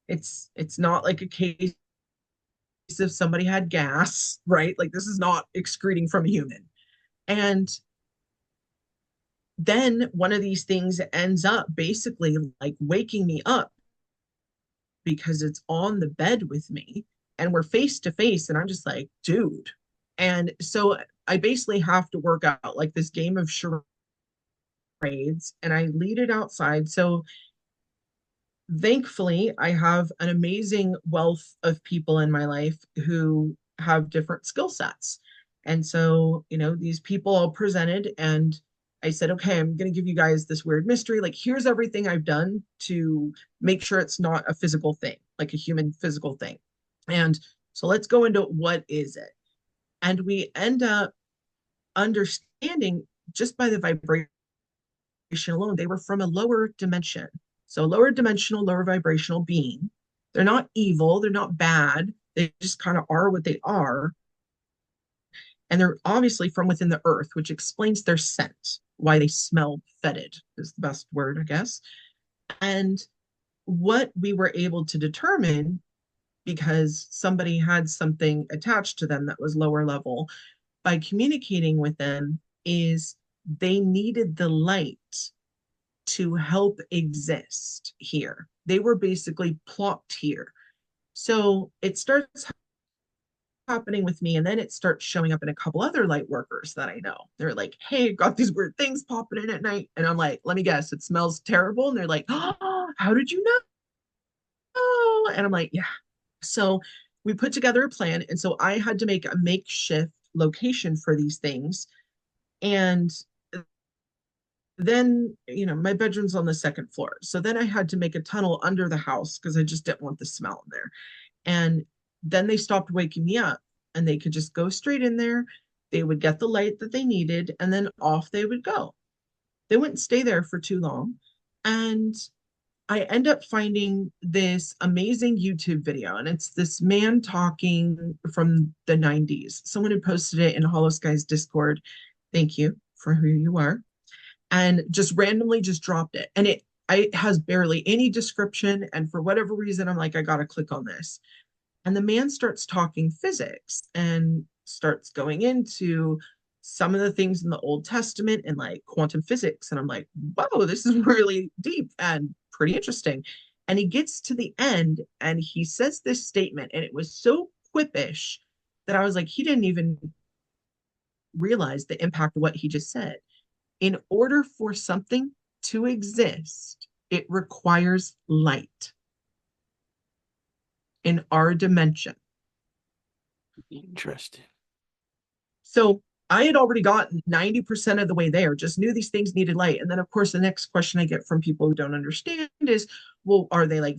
It's not like a case of somebody had gas, right? Like, this is not excreting from a human. And then one of these things ends up basically like waking me up because it's on the bed with me and we're face to face and I'm just like, dude. And so I basically have to work out like this game of charades and I lead it outside. So thankfully, I have an amazing wealth of people in my life who have different skill sets. And so, these people all presented, and I said, okay, I'm going to give you guys this weird mystery. Like, here's everything I've done to make sure it's not a physical thing, like a human physical thing. And so let's go into what is it. And we end up understanding just by the vibration alone, they were from a lower dimension. So lower dimensional, lower vibrational being. They're not evil, they're not bad. They just kind of are what they are. And they're obviously from within the earth, which explains their scent, why they smell fetid is the best word, I guess. And what we were able to determine, because somebody had something attached to them that was lower level, by communicating with them, is they needed the light to help exist here. They were basically plopped here. So it starts happening with me, and then it starts showing up in a couple other light workers that I know. They're like, hey, got these weird things popping in at night. And I'm like, let me guess, it smells terrible. And they're like, oh, how did you know? And I'm like, yeah. So we put together a plan. And so I had to make a makeshift location for these things. And then, my bedroom's on the second floor. So then I had to make a tunnel under the house because I just didn't want the smell in there. And then they stopped waking me up and they could just go straight in there. They would get the light that they needed and then off they would go. They wouldn't stay there for too long. And I end up finding this amazing YouTube video, and it's this man talking from the 90s. Someone had posted it in Hollow Skies Discord. Thank you for who you are. And just randomly just dropped it. And it has barely any description. And for whatever reason, I'm like, I got to click on this. And the man starts talking physics and starts going into some of the things in the Old Testament and like quantum physics. And I'm like, whoa, this is really deep and pretty interesting. And he gets to the end and he says this statement, and it was so quippish that I was like, he didn't even realize the impact of what he just said. In order for something to exist, it requires light in our dimension. Interesting. So I had already gotten 90% of the way there, just knew these things needed light. And then, of course, the next question I get from people who don't understand is, well, are they like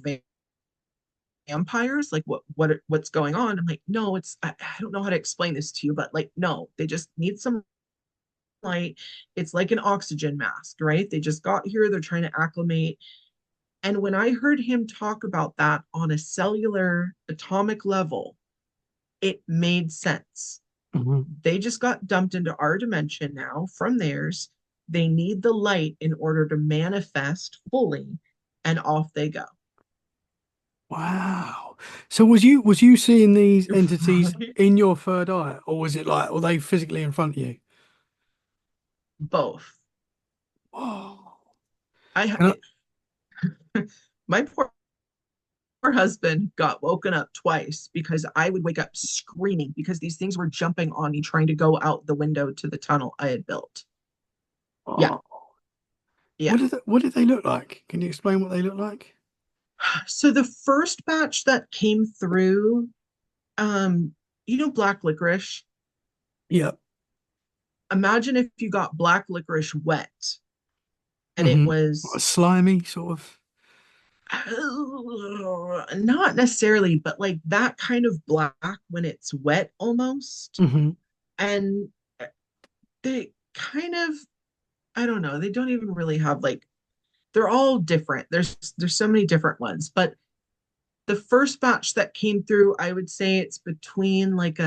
vampires? Like what's going on? I'm like, no, I don't know how to explain this to you, but like, no, they just need some light. It's like an oxygen mask, right? They just got here, they're trying to acclimate. And when I heard him talk about that on a cellular atomic level, it made sense. Hmm. They just got dumped into our dimension now from theirs. They need the light in order to manifest fully, and off they go. Wow. So was you seeing these entities Right? in your third eye, or was it like were they physically in front of you? Both. Oh. I Can I, my poor husband got woken up twice because I would wake up screaming because these things were jumping on me, trying to go out the window to the tunnel I had built. Yeah, oh. yeah. What did they look like? Can you explain what they look like? So the first batch that came through, um, black licorice. Yeah. Imagine if you got black licorice wet and it Hmm. was Slimy sort of. not necessarily, but like that kind of black when it's wet almost. Hmm. And they kind of, I don't know, they don't even really have like, they're all different. There's so many different ones, but the first batch that came through, I would say it's between like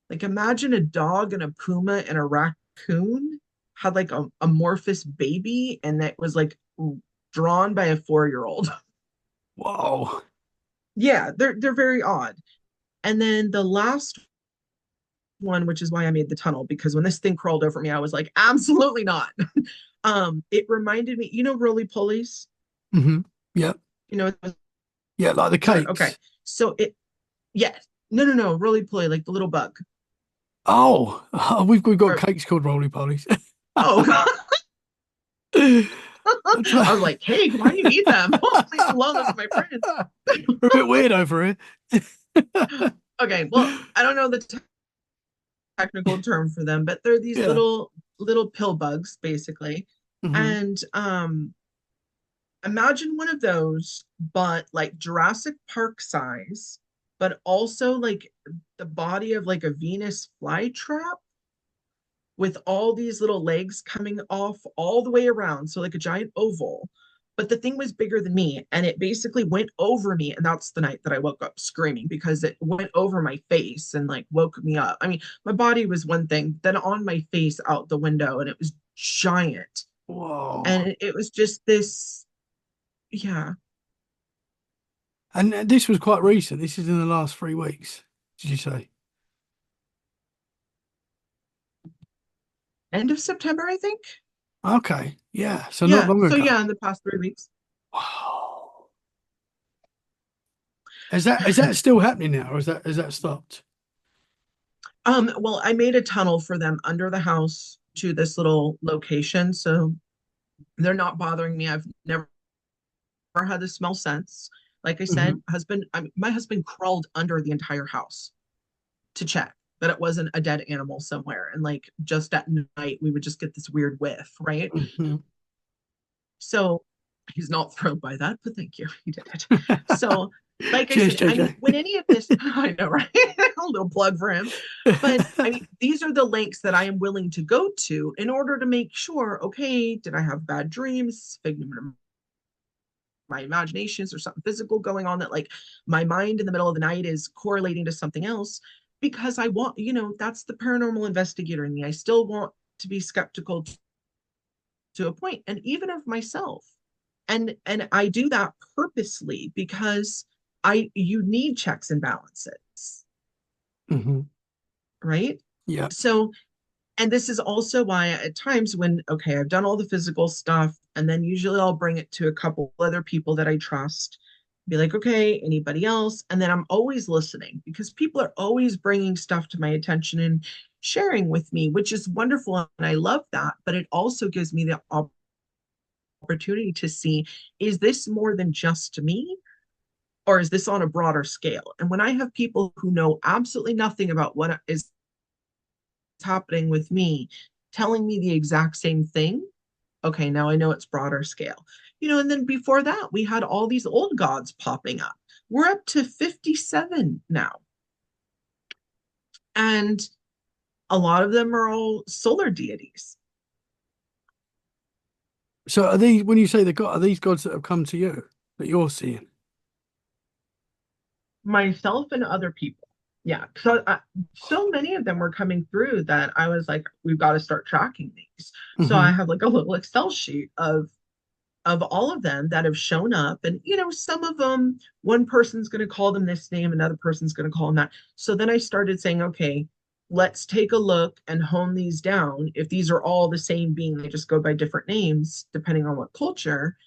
imagine a dog and a puma and a raccoon had like a amorphous baby, and that was like drawn by a 4-year-old. Whoa. Yeah, they're very odd. And then the last one, which is why I made the tunnel, because when this thing crawled over me, I was like, absolutely not. It reminded me, roly polies, Hmm. Yeah. you know, Yeah, like the okay. cakes. So yes, no, roly poly, like the little bug. Oh, we've got Or cakes called roly polies. oh God. That's right. I was like, hey, why do you eat them? Leave me alone, those are my friends. We're a bit weird over here. Okay, well, I don't know the technical term for them, but they're these Yeah. little pill bugs, basically. Hmm. And imagine one of those, but like Jurassic Park size, but also like the body of like a Venus flytrap with all these little legs coming off all the way around. So like a giant oval. But the thing was bigger than me, and it basically went over me. And that's the night that I woke up screaming because it went over my face and like woke me up. I mean, my body was one thing, then on my face out the window, and it was giant. Whoa. And it was just this, yeah, And this was quite recent. This is in the last 3 weeks, did you say? end of September, I think. Okay. Yeah. So not Yeah. long So ago. yeah, in the past 3 weeks. Wow. Is that still happening now, or is that stopped? Well, I made a tunnel for them under the house to this little location. So they're not bothering me. I've never had the smell sense. Like I Hmm. said, my husband crawled under the entire house to check that it wasn't a dead animal somewhere. And like just at night, we would just get this weird whiff, right? Hmm. So he's not thrilled by that, but thank you. He did it. So, like I Cheers, said, I mean, JJ. when any of this, I know, right? A little plug for him. But I mean, these are the lengths that I am willing to go to in order to make sure, okay, did I have bad dreams, figment of my imaginations, or something physical going on that like my mind in the middle of the night is correlating to something else? Because I want, that's the paranormal investigator in me. I still want to be skeptical to a point, and even of myself. And I do that purposely because I you need checks and balances, Hmm. right? Yeah. So, and this is also why at times when, okay, I've done all the physical stuff, and then usually I'll bring it to a couple other people that I trust, be like, okay, anybody else? And then I'm always listening because people are always bringing stuff to my attention and sharing with me, which is wonderful. And I love that. But it also gives me the opportunity to see, is this more than just me? Or is this on a broader scale? And when I have people who know absolutely nothing about what is happening with me, telling me the exact same thing. Okay, now I know it's broader scale. And then before that, we had all these old gods popping up. We're up to 57 now. And a lot of them are all solar deities. So are these, when you say the god, are these gods that have come to you that you're seeing? Myself and other people. Yeah. So many of them were coming through that I was like, we've got to start tracking these. So I Hmm. have like a little Excel sheet of all of them that have shown up. And, some of them, one person's going to call them this name, another person's going to call them that. So then I started saying, okay, let's take a look and hone these down. If these are all the same being, they just go by different names, depending on what culture.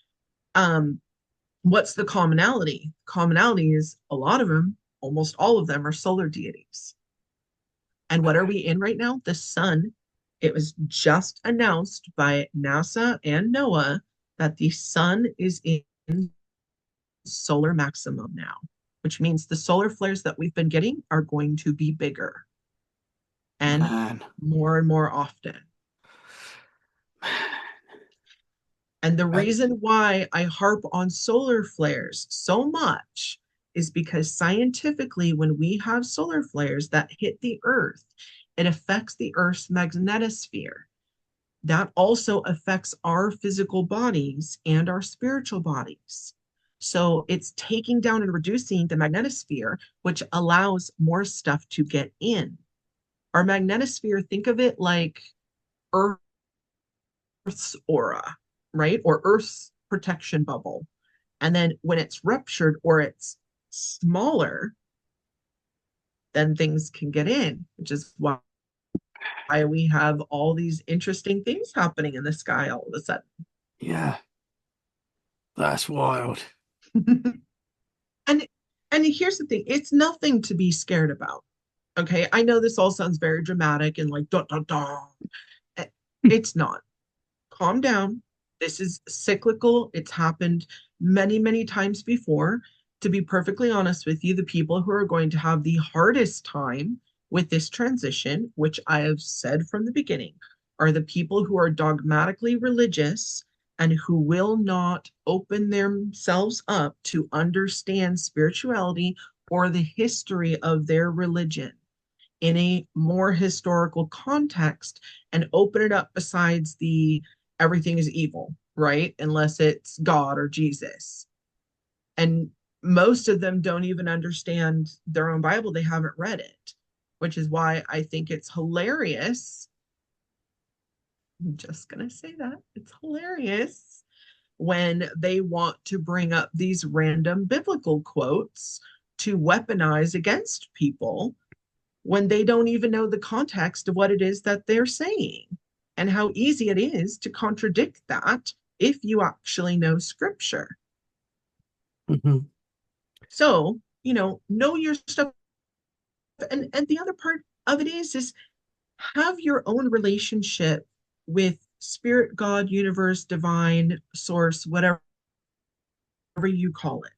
Um, what's the commonality? Commonality is a lot of them, almost all of them are solar deities. And what are we in right now? The sun. It was just announced by NASA and NOAA that the sun is in solar maximum now, which means the solar flares that we've been getting are going to be bigger and Man. more often. And the That's, reason why I harp on solar flares so much is because scientifically, when we have solar flares that hit the Earth, it affects the Earth's magnetosphere. That also affects our physical bodies and our spiritual bodies. So it's taking down and reducing the magnetosphere, which allows more stuff to get in. Our magnetosphere, think of it like Earth's aura, right? Or Earth's protection bubble. And then when it's ruptured or it's smaller, then things can get in, which is why we have all these interesting things happening in the sky all of a sudden. yeah, that's wild. and and here's the thing, it's nothing to be scared about. Okay, I know this all sounds very dramatic and like dun, dun, dun. It's not. Calm down. This is cyclical. It's happened many times before. To be perfectly honest with you, the people who are going to have the hardest time with this transition, which I have said from the beginning, are the people who are dogmatically religious and who will not open themselves up to understand spirituality or the history of their religion in a more historical context and open it up besides the everything is evil, right? Unless it's God or Jesus. And most of them don't even understand their own Bible. They haven't read it, which is why I think it's hilarious. I'm just going to say that it's hilarious when they want to bring up these random biblical quotes to weaponize against people when they don't even know the context of what it is that they're saying and how easy it is to contradict that if you actually know scripture. Hmm. So, know your stuff. And the other part of it is have your own relationship with spirit, God, universe, divine, source, whatever you call it.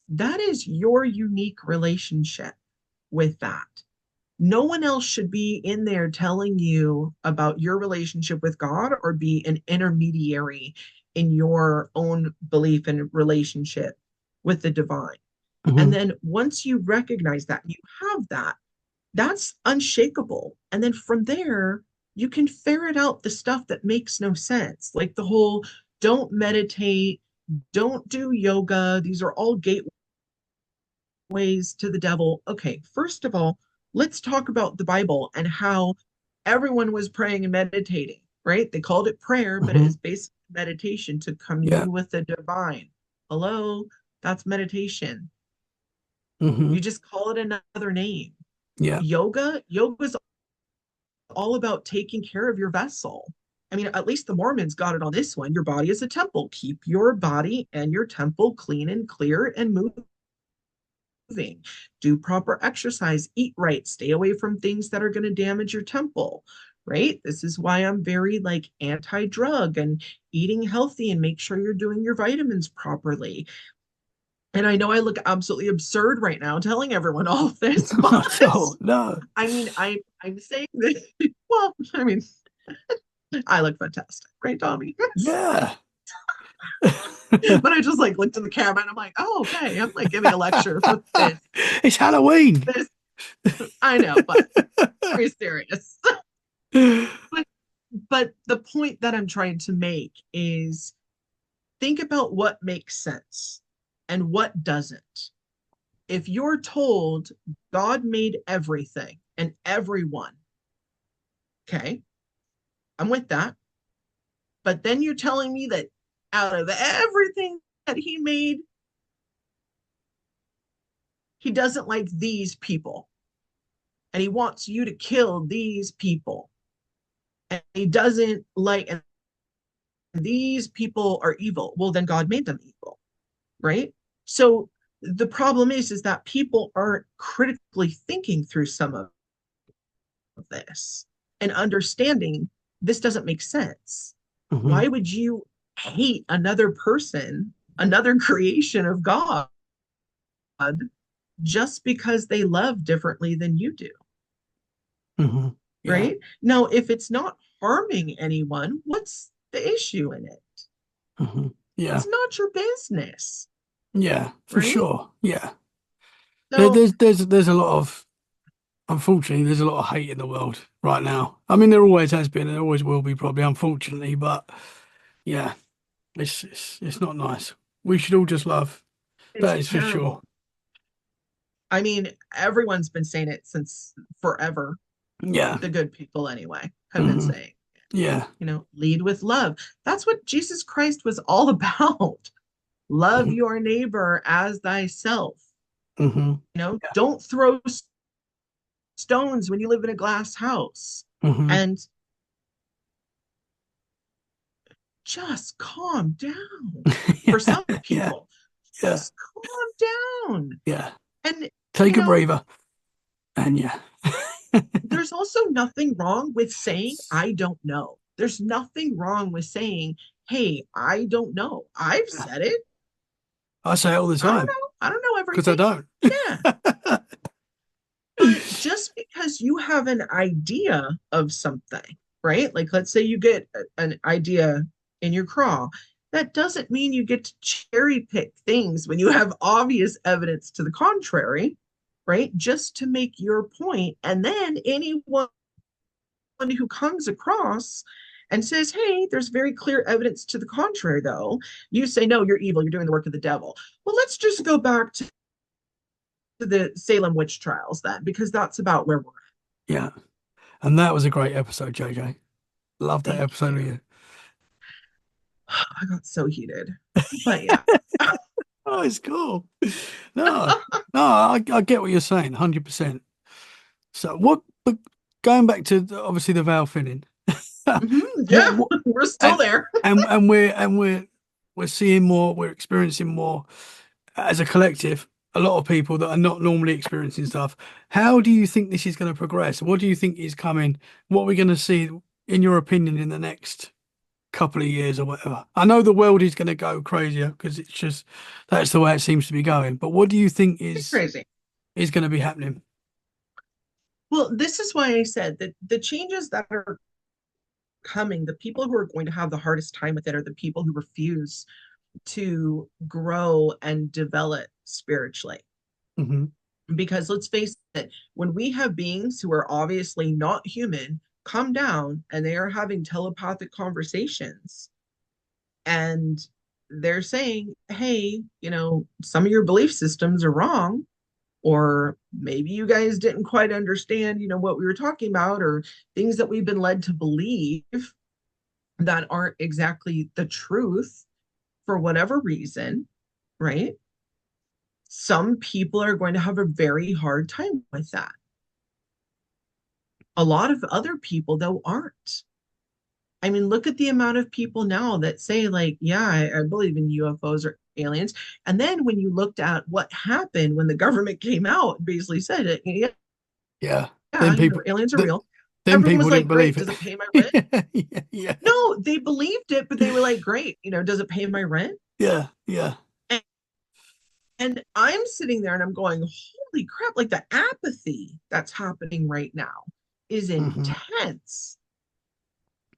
That is your unique relationship with that. No one else should be in there telling you about your relationship with God or be an intermediary in your own belief and relationship with the divine. And Hmm. then once you recognize that, you have that, that's unshakable. And then from there, you can ferret out the stuff that makes no sense, like the whole don't meditate, don't do yoga. These are all gateways to the devil. Okay, first of all, let's talk about the Bible and how everyone was praying and meditating, right? They called it prayer, but it Hmm. is basically meditation to Yeah. commune with the divine. Hello, that's meditation. Hmm. You just call it another name. Yeah. Yoga is all about taking care of your vessel. I mean, at least the Mormons got it on this one. Your body is a temple. Keep your body and your temple clean and clear and moving. Do proper exercise, eat right, stay away from things that are going to damage your temple, right? This is why I'm very like anti-drug and eating healthy and make sure you're doing your vitamins properly. And I know I look absolutely absurd right now telling everyone all of this, but Not at all. No. I mean, I'm saying that, well, I mean, I look fantastic, right, Tommy? Yeah. But I just like looked at the camera and I'm like, oh, okay. I'm like giving a lecture for this. It's Halloween. This, I know, but very serious. but but the point that I'm trying to make is think about what makes sense and what doesn't. If you're told God made everything and everyone, okay, I'm with that. But then you're telling me that out of everything that he made, he doesn't like these people and he wants you to kill these people. And he doesn't like, and these people are evil. Well, then God made them evil, right? So the problem is that people aren't critically thinking through some of this and understanding this doesn't make sense. Hmm. Why would you hate another person, another creation of God, just because they love differently than you do? Hmm. Yeah. Right? Now, if it's not harming anyone, what's the issue in it? Hmm. Yeah. It's not your business, Yeah, for right? sure. Yeah. So There's a lot of, unfortunately, there's a lot of hate in the world right now. I mean, there always has been and there always will be probably, unfortunately, but yeah, it's not nice. We should all just love. it's That is for sure. terrible. I mean, everyone's been saying it since forever. Yeah. The good people, anyway, have been Hmm. saying, Yeah. lead with love. That's what Jesus Christ was all about. Love Hmm. your neighbor as thyself. Hmm. Don't throw stones when you live in a glass house. Hmm. And just calm down. For Yeah. some Yeah. people, Yeah. just calm down. Yeah. And, Take a breather. And yeah. there's also nothing wrong with saying, I don't know. There's nothing wrong with saying, hey, I don't know. I've said it. I say it all the I don't time know. I don't know because I everything. don't. Yeah. But just because you have an idea of something, right? Like, let's say you get an idea in your craw, that doesn't mean you get to cherry pick things when you have obvious evidence to the contrary, right? Just to make your point. And then anyone who comes across and says, hey, there's very clear evidence to the contrary, though, you say, no, you're evil, you're doing the work of the devil. Well, let's just go back to the Salem witch trials then, because that's about where we're at. Yeah. And that was a great episode, JJ. Love that Thank episode of you. you. I got so heated. But yeah. Oh, it's cool. No, no, I get what you're saying, 100%. So but going back to obviously the veil thinning, Yeah, what, we're still and there. we're seeing more, we're experiencing more as a collective. A lot of people that are not normally experiencing stuff. How do you think this is going to progress? What do you think is coming? What are we going to see, in your opinion, in the next couple of years or whatever? I know the world is going to go crazier because it's just that's the way it seems to be going. But what do you think It's crazy. is going to be happening? Well, this is why I said that the changes that are coming, the people who are going to have the hardest time with it are the people who refuse to grow and develop spiritually. Hmm. Because let's face it, when we have beings who are obviously not human come down and they are having telepathic conversations and they're saying, hey, some of your belief systems are wrong, or maybe you guys didn't quite understand, what we were talking about, or things that we've been led to believe that aren't exactly the truth for whatever reason, right? Some people are going to have a very hard time with that. A lot of other people, though, aren't. I mean, look at the amount of people now that say, like, yeah, I believe in UFOs or aliens. And then when you looked at what happened when the government came out and basically said it, yeah, Yeah. yeah, Then people, aliens are th real. then Everyone people was didn't like, great, believe does it. it pay my rent? Yeah. Yeah. No, they believed it, but they were like, great, does it pay my rent? Yeah. Yeah. And, And I'm sitting there and I'm going, holy crap, like the apathy that's happening right now is Hmm. intense.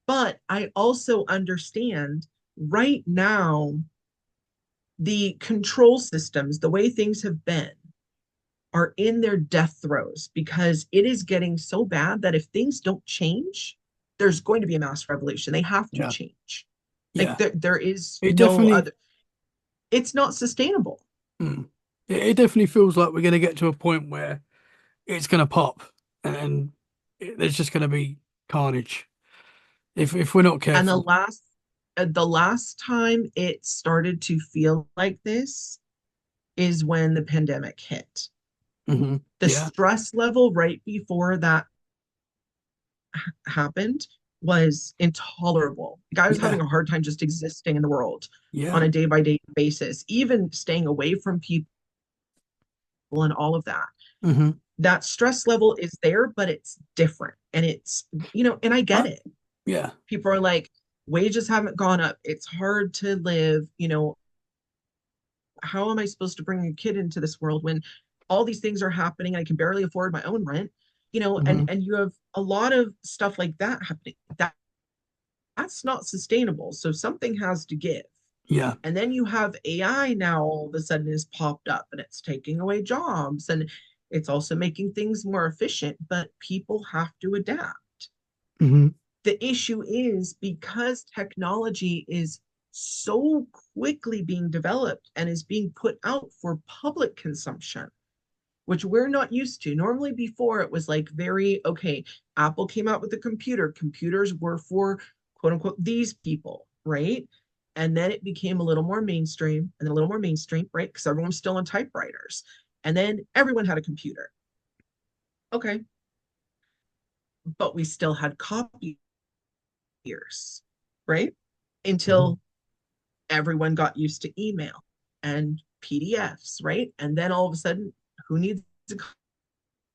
But I also understand right now the control systems, the way things have been, are in their death throes because it is getting so bad that if things don't change, there's going to be a mass revolution. They have to Yeah. change. Like Yeah. there is It no definitely, other, it's not sustainable. mm, it definitely feels like we're going to get to a point where it's going to pop and there's just going to be carnage if we're not And careful. the last time it started to feel like this is when the pandemic hit. Hmm. The Yeah. stress level right before that happened was intolerable. Like I was Yeah. having a hard time just existing in the world on Yeah. a day by day basis, even staying away from people and all of that. Hmm. That stress level is there, but it's different. And it's, and I get I, it. yeah. People are like, wages haven't gone up. It's hard to live. How am I supposed to bring a kid into this world when all these things are happening? I can barely afford my own rent, and Hmm. you have a lot of stuff like that happening. That's not sustainable. So something has to give. Yeah. And then you have AI now all of a sudden has popped up and it's taking away jobs and it's also making things more efficient, but people have to adapt. Hmm. The issue is because technology is so quickly being developed and is being put out for public consumption, which we're not used to. Normally, before it was like very, okay, Apple came out with the computer. Computers were for quote unquote these people, right? And then it became a little more mainstream and then a little more mainstream, right? Because everyone's still on typewriters. And then everyone had a computer. Okay. But we still had copiers, right? Hmm. Until everyone got used to email and PDFs, right? And then all of a sudden, who needs a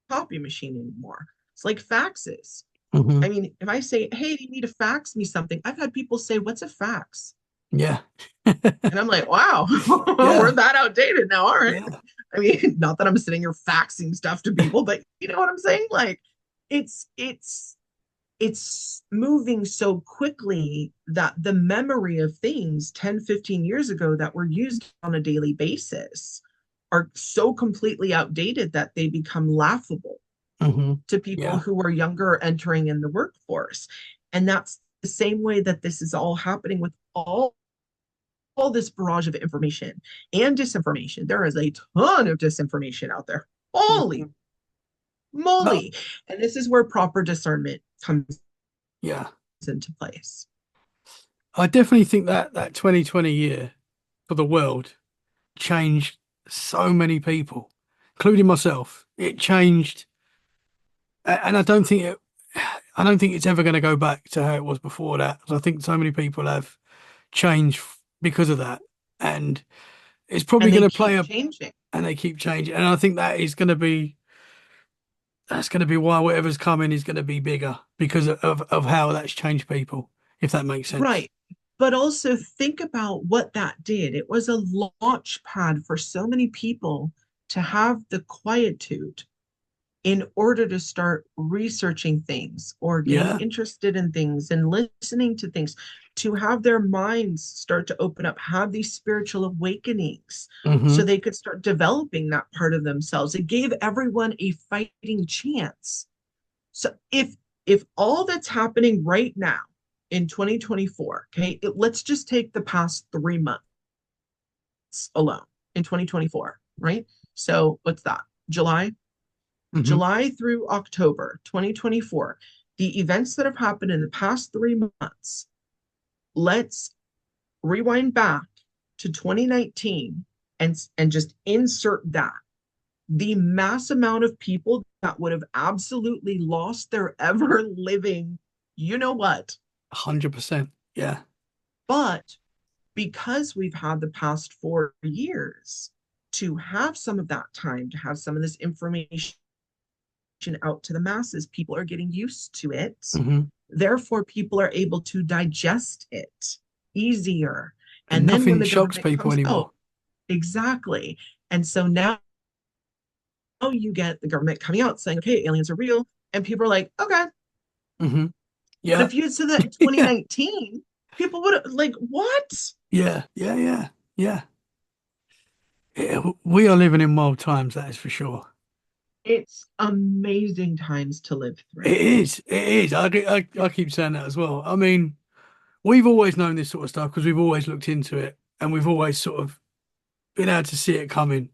copy machine anymore? It's like faxes. Hmm. I mean, if I say, hey, you need to fax me something, I've had people say, what's a fax? Yeah. And I'm like, wow, we're Yeah. that outdated now. All right. Yeah. I mean, not that I'm sitting here faxing stuff to people, but you know what I'm saying? Like, it's it's moving so quickly that the memory of things 10, 15 years ago that were used on a daily basis are so completely outdated that they become laughable Hmm. to people Yeah. who are younger entering in the workforce. And that's the same way that this is all happening with all this barrage of information and disinformation. There is a ton of disinformation out there. Holy Mhm. No. moly. And this is where proper discernment comes Yeah. into place. I definitely think that that 2020 year for the world changed so many people, including myself. It changed, and I don't think it's ever going to go back to how it was before that. 'Cause I think so many people have changed because of that, and it's probably And going they to play keep a, changing. and they keep changing, and I think that's going to be why whatever's coming is going to be bigger because of how that's changed people, if that makes sense. Right. But also think about what that did. It was a launch pad for so many people to have the quietude in order to start researching things or getting Yeah. interested in things and listening to things, to have their minds start to open up, have these spiritual awakenings so Hmm. they could start developing that part of themselves. It gave everyone a fighting chance. So if all that's happening right now in 2024, okay, let's just take the past 3 months alone in 2024, right? So what's that? July, Hmm. July through October 2024, the events that have happened in the past 3 months, let's rewind back to 2019 and just insert that. The mass amount of people that would have absolutely lost their ever living, you know what? 100%. Yeah. But because we've had the past 4 years to have some of that time, to have some of this information out to the masses, people are getting used to it. Hmm. Therefore, people are able to digest it easier. And And then when nothing the shocks government people comes anymore. out, exactly. And so now you get the government coming out saying, okay, aliens are real. And people are like, okay. Hmm. But Yeah. if you had said that in Yeah. 2019, people would have like, what? Yeah. Yeah. Yeah. Yeah. Yeah. We are living in wild times, that is for sure. It's amazing times to live It through. is. It is. I keep saying that as well. I mean, we've always known this sort of stuff because we've always looked into it and we've always sort of been able to see it coming.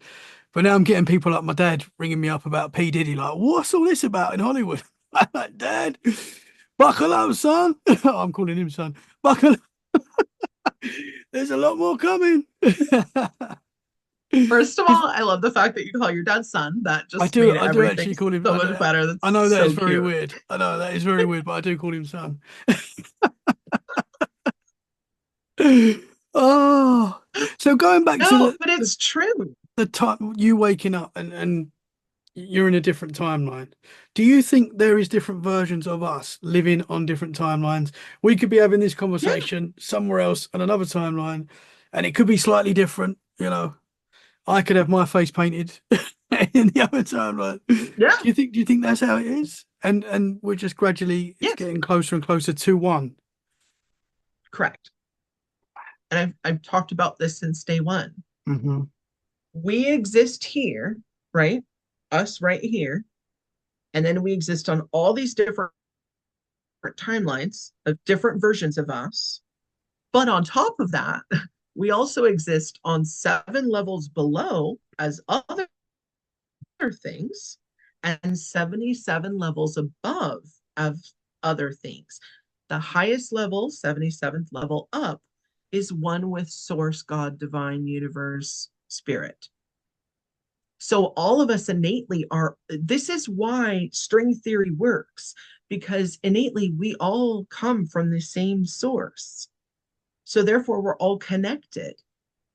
But now I'm getting people like my dad ringing me up about P. Diddy, like, what's all this about in Hollywood? I'm like, Dad, buckle up, son. I'm calling him son. Buckle up. There's a lot more coming. First of 'Cause all, I love the fact that you call your dad son. That I just do, made I do everything actually call him. so much better. I That's know that is so very cute. weird. I know that is very weird, but I do call him son. Oh, so going back to No, but it's true. the time you waking up and you're in a different timeline. Do you think there is different versions of us living on different timelines? We could be having this Yeah. conversation somewhere else on another timeline, and it could be slightly different. I could have my face painted in the other timeline. Yeah. Do you think that's how it is? And we're just gradually it's Yes. getting closer and closer to one. Correct. And I've talked about this since day one. Hmm. We exist here, right? Us right here. And then we exist on all these different timelines of different versions of us. But on top of that, we also exist on 7 levels below as other things and 77 levels above of other things. The highest level, 77th level up, is one with source, God, divine, universe, spirit. So all of us innately are, this is why string theory works, because innately we all come from the same source. So therefore, we're all connected.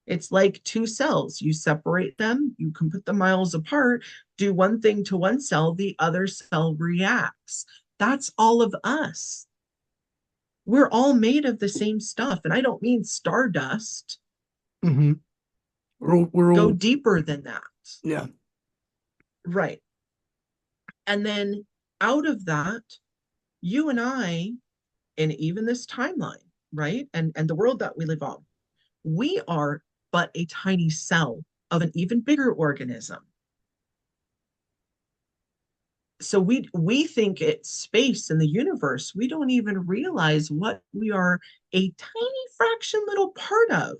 It's like two cells. You separate them, you can put them miles apart, do one thing to one cell, the other cell reacts. That's all of us. We're all made of the same stuff. And I don't mean stardust. Hmm. We're Go all, deeper than that. yeah. Right. And then out of that, you and I, and even this timeline, right? And the world that we live on, we are but a tiny cell of an even bigger organism. So we think it's space in the universe. We don't even realize what we are a tiny fraction little part of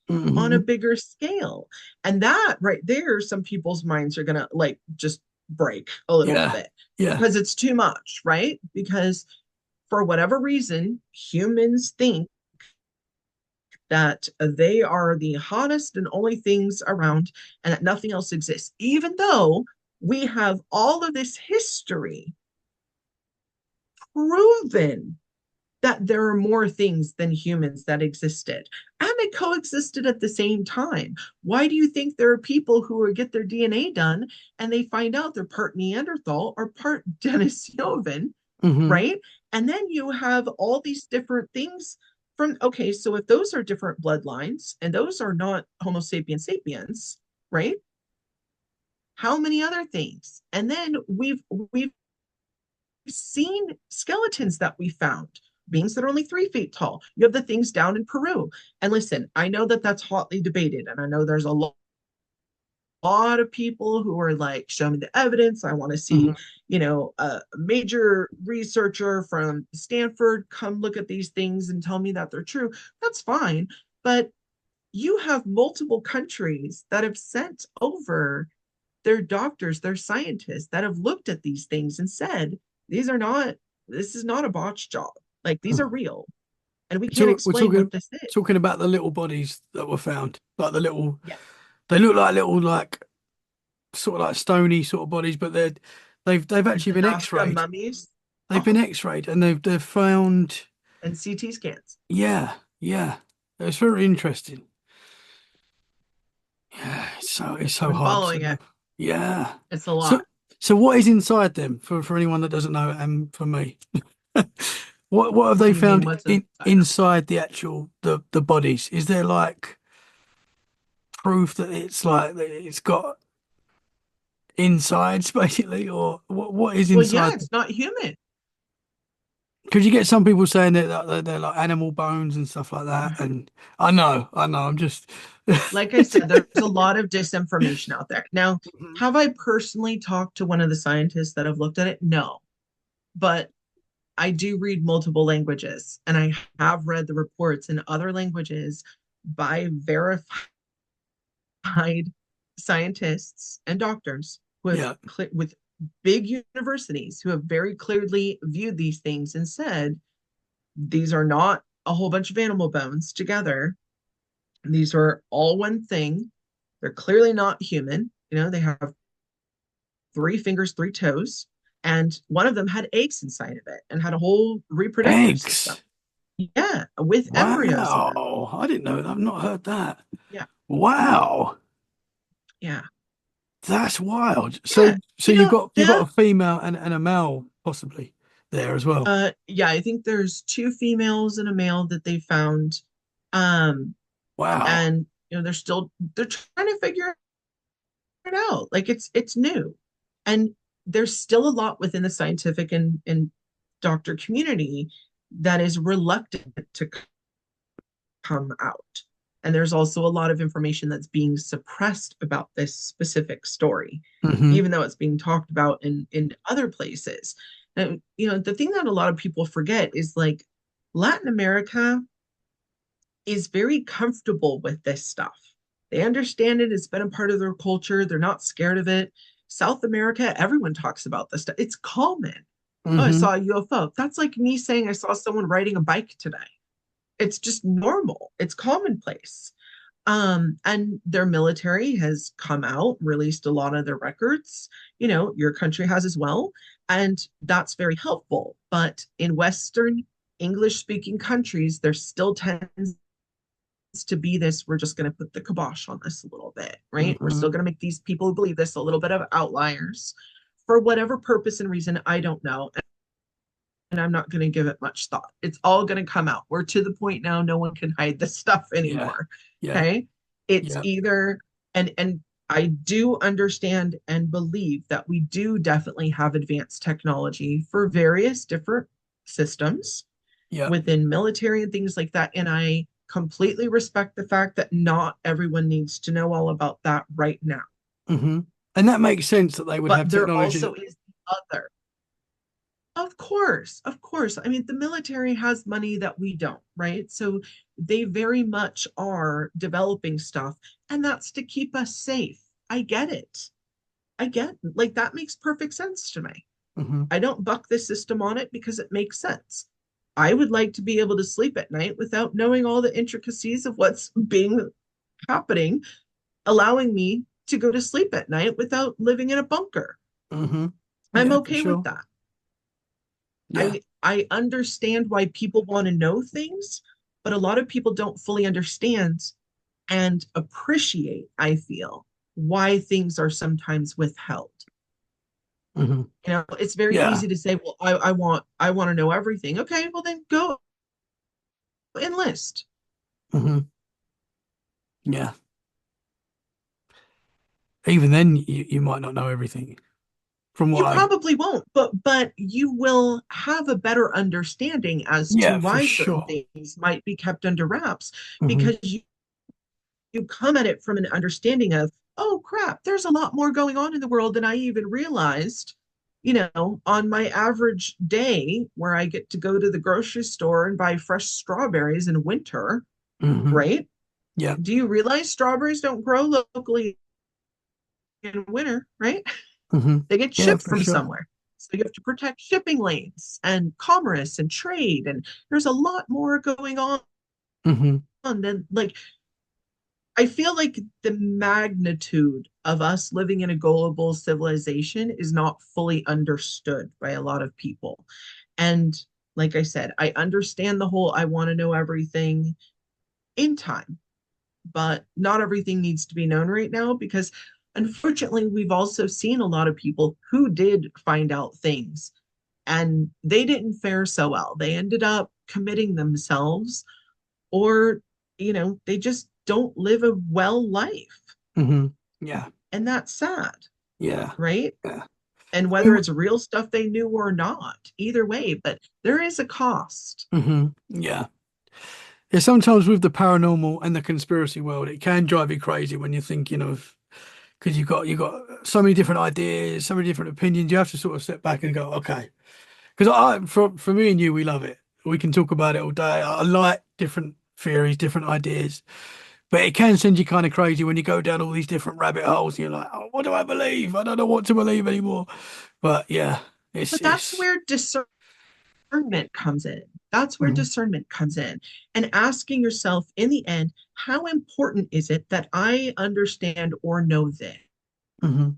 on a Hmm. bigger scale. And that right there, some people's minds are gonna like just break a little Yeah. bit Yeah. because it's too much, right? Because for whatever reason, humans think that they are the hottest and only things around and that nothing else exists, even though we have all of this history proven that there are more things than humans that existed and they coexisted at the same time. Why do you think there are people who get their DNA done and they find out they're part Neanderthal or part Denisovan, Hmm. right? And then you have all these different things from, okay, so if those are different bloodlines and those are not Homo sapiens sapiens, right? How many other things? And then we've seen skeletons that we found, beings that are only 3 feet tall. You have the things down in Peru. And listen, I know that that's hotly debated, and I know there's a lot of people who are like, show me the evidence. I want to see, Hmm. a major researcher from Stanford come look at these things and tell me that they're true. That's fine. But you have multiple countries that have sent over their doctors, their scientists that have looked at these things and said, these are not, this is not a botch job. Like these are real. And we can't We're explain talking what this is. talking about the little bodies that were found, like the little. Yes. They look like little, like sort of like stony sort of bodies, but they've actually The been Nazca X-rayed. mummies. They've been Oh, X-rayed, and they've found. and CT scans. Yeah, yeah. It's very interesting. Yeah, it's I've so been hard to following it. know. Yeah. It's a So lot. so what is inside them for anyone that doesn't know, and for me? What have What they do you mean? found What's in inside them? inside the actual the bodies? Is there like proof that it's like that it's got insides basically, or what is Well, yeah, inside? it's not human. Because you get some people saying that they're like animal bones and stuff like that, and I know, I'm just. Like I said, there's a lot of disinformation out there. Now, have I personally talked to one of the scientists that have looked at it? No. But I do read multiple languages, and I have read the reports in other languages by verified scientists and doctors who have Yeah, with big universities who have very clearly viewed these things and said these are not a whole bunch of animal bones together. These are all one thing. They're clearly not human. They have 3 fingers, 3 toes, and one of them had eggs inside of it and had a whole reproductive system. eggs. Yeah, with embryos in them. Wow, I didn't know that. I've not heard that. Yeah, Wow, yeah, that's wild. yeah. So you've got Yeah. a female and a male possibly there as well. Yeah, I think there's 2 females and a male that they found. Um, Wow. and they're trying to figure it out. Like it's new. And there's still a lot within the scientific and doctor community that is reluctant to come out. And there's also a lot of information that's being suppressed about this specific story, Hmm. even though it's being talked about in other places. And the thing that a lot of people forget is like Latin America is very comfortable with this stuff. They understand it, it's been a part of their culture, they're not scared of it. South America, everyone talks about this stuff. It's common. Oh, I Hmm. saw a UFO. That's like me saying I saw someone riding a bike today. It's just normal. It's commonplace. And their military has come out, released a lot of their records. Your country has as well, and that's very helpful. But in Western English speaking countries, there still tends to be this, we're just going to put the kibosh on this a little bit, right? We're Hmm. still going to make these people who believe this a little bit of outliers for whatever purpose and reason, I don't know. And I'm not going to give it much thought. It's all going to come out. We're to the point now, no one can hide this stuff Yeah. anymore. Yeah. Okay. It's Yeah. either, and I do understand and believe that we do definitely have advanced technology for various different systems Yeah. within military and things like that. And I completely respect the fact that not everyone needs to know all about that right now. Hmm. And that makes sense that they would But have there technology. also is the other. Of course, of course. I mean, the military has money that we don't, right? So they very much are developing stuff, and that's to keep us safe. I get it. I get like that makes perfect sense to me. Hmm. I don't buck the system on it because it makes sense. I would like to be able to sleep at night without knowing all the intricacies of what's being happening, allowing me to go to sleep at night without living in a bunker. Hmm. I'm Yeah, for okay with sure. that. Yeah. I understand why people want to know things, but a lot of people don't fully understand and appreciate, I feel, why things are sometimes withheld. Hmm. It's very Yeah. easy to say, well, I want to know everything. Okay, well then go enlist. Hmm. Yeah. Even then, you might not know everything from what You I've. probably won't, but you will have a better understanding as to Yeah, for why certain sure. things might be kept under wraps Hmm. because you come at it from an understanding of, oh crap, there's a lot more going on in the world than I even realized. On my average day where I get to go to the grocery store and buy fresh strawberries in winter, Hmm. right? Yeah. Do you realize strawberries don't grow locally in winter, right? Hmm. They get Yeah, shipped for from sure. somewhere. So you have to protect shipping lanes and commerce and trade. And there's a lot more going on Hmm. than like I feel like the magnitude of us living in a global civilization is not fully understood by a lot of people. And like I said, I understand the whole I want to know everything in time, but not everything needs to be known right now because unfortunately, we've also seen a lot of people who did find out things and they didn't fare so well. They ended up committing themselves or they just don't live a well life. Hmm. Yeah. And that's sad, Yeah. right? Yeah. And I whether mean, it's real stuff they knew or not, either way, but there is a cost. yeah. Yeah. Sometimes with the paranormal and the conspiracy world, it can drive you crazy when you're thinking of, because you've got so many different ideas, so many different opinions. You have to sort of step back and go, okay. Because for me and you, we love it. We can talk about it all day. I like different theories, different ideas, but it can send you kind of crazy when you go down all these different rabbit holes. And you're like, oh, what do I believe? I don't know what to believe anymore. But yeah, But that's it's. where discernment comes in. That's where Mhm, discernment comes in. And asking yourself in the end, how important is it that I understand or know this? mhm,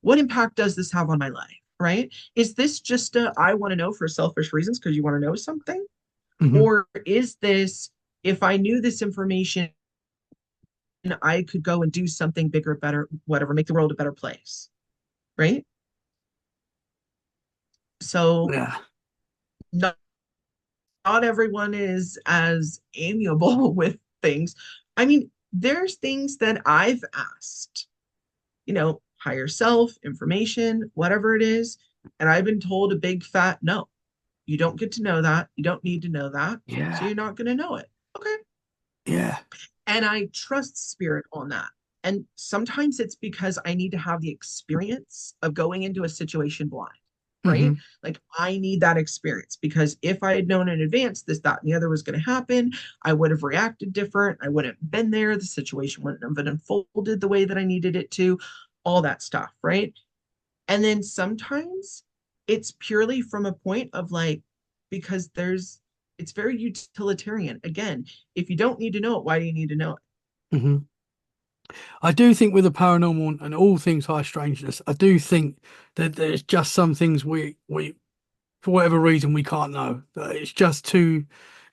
What impact does this have on my life? Right? Is this just a I want to know for selfish reasons because you want to know something? mhm. Or is this if I knew this information, I could go and do something bigger, better, whatever, make the world a better place? Right? So Yeah. not, not everyone is as amiable with things. I mean, there's things that I've asked, higher self, information, whatever it is. And I've been told a big fat no. You don't get to know that. You don't need to know that. So Yeah. you're not going to know it. Okay. Yeah. And I trust spirit on that. And sometimes it's because I need to have the experience of going into a situation blind, right? Hmm. Like I need that experience because if I had known in advance this, that, and the other was going to happen, I would have reacted different. I wouldn't have been there. The situation wouldn't have been unfolded the way that I needed it to, all that stuff, right? And then sometimes it's purely from a point of like, because it's very utilitarian. Again, if you don't need to know it, why do you need to know it? Hmm. I do think with the paranormal and all things high strangeness, I do think that there's just some things we for whatever reason we can't know. That it's just too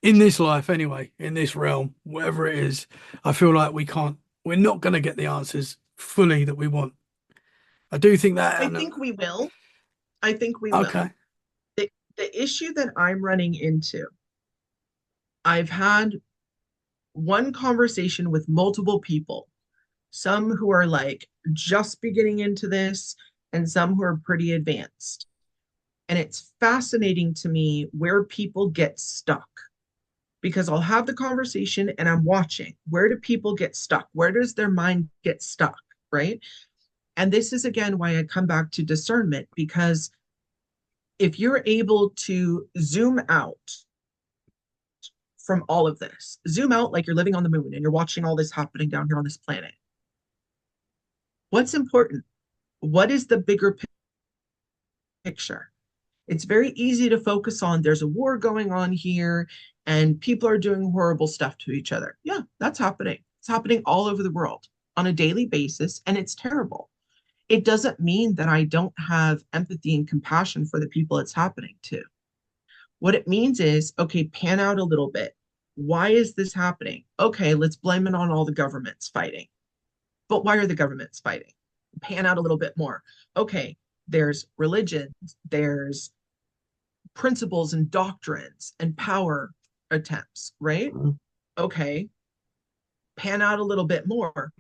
in this life anyway, in this realm, whatever it is, I feel like we're not going to get the answers fully that we want. I do think that I and think we will. I think we will. okay. The issue that I'm running into, I've had one conversation with multiple people, some who are like just beginning into this, and some who are pretty advanced. And it's fascinating to me where people get stuck because I'll have the conversation and I'm watching. Where do people get stuck? Where does their mind get stuck? Right. And this is again why I come back to discernment because if you're able to zoom out from all of this, zoom out like you're living on the moon and you're watching all this happening down here on this planet, what's important? What is the bigger picture? It's very easy to focus on there's a war going on here and people are doing horrible stuff to each other. Yeah, that's happening. It's happening all over the world on a daily basis, and it's terrible. It doesn't mean that I don't have empathy and compassion for the people it's happening to. What it means is, okay, pan out a little bit. Why is this happening? Okay, let's blame it on all the governments fighting. But why are the governments fighting? Pan out a little bit more. Okay, there's religions, there's principles and doctrines and power attempts, right? Mhm. Okay, pan out a little bit more.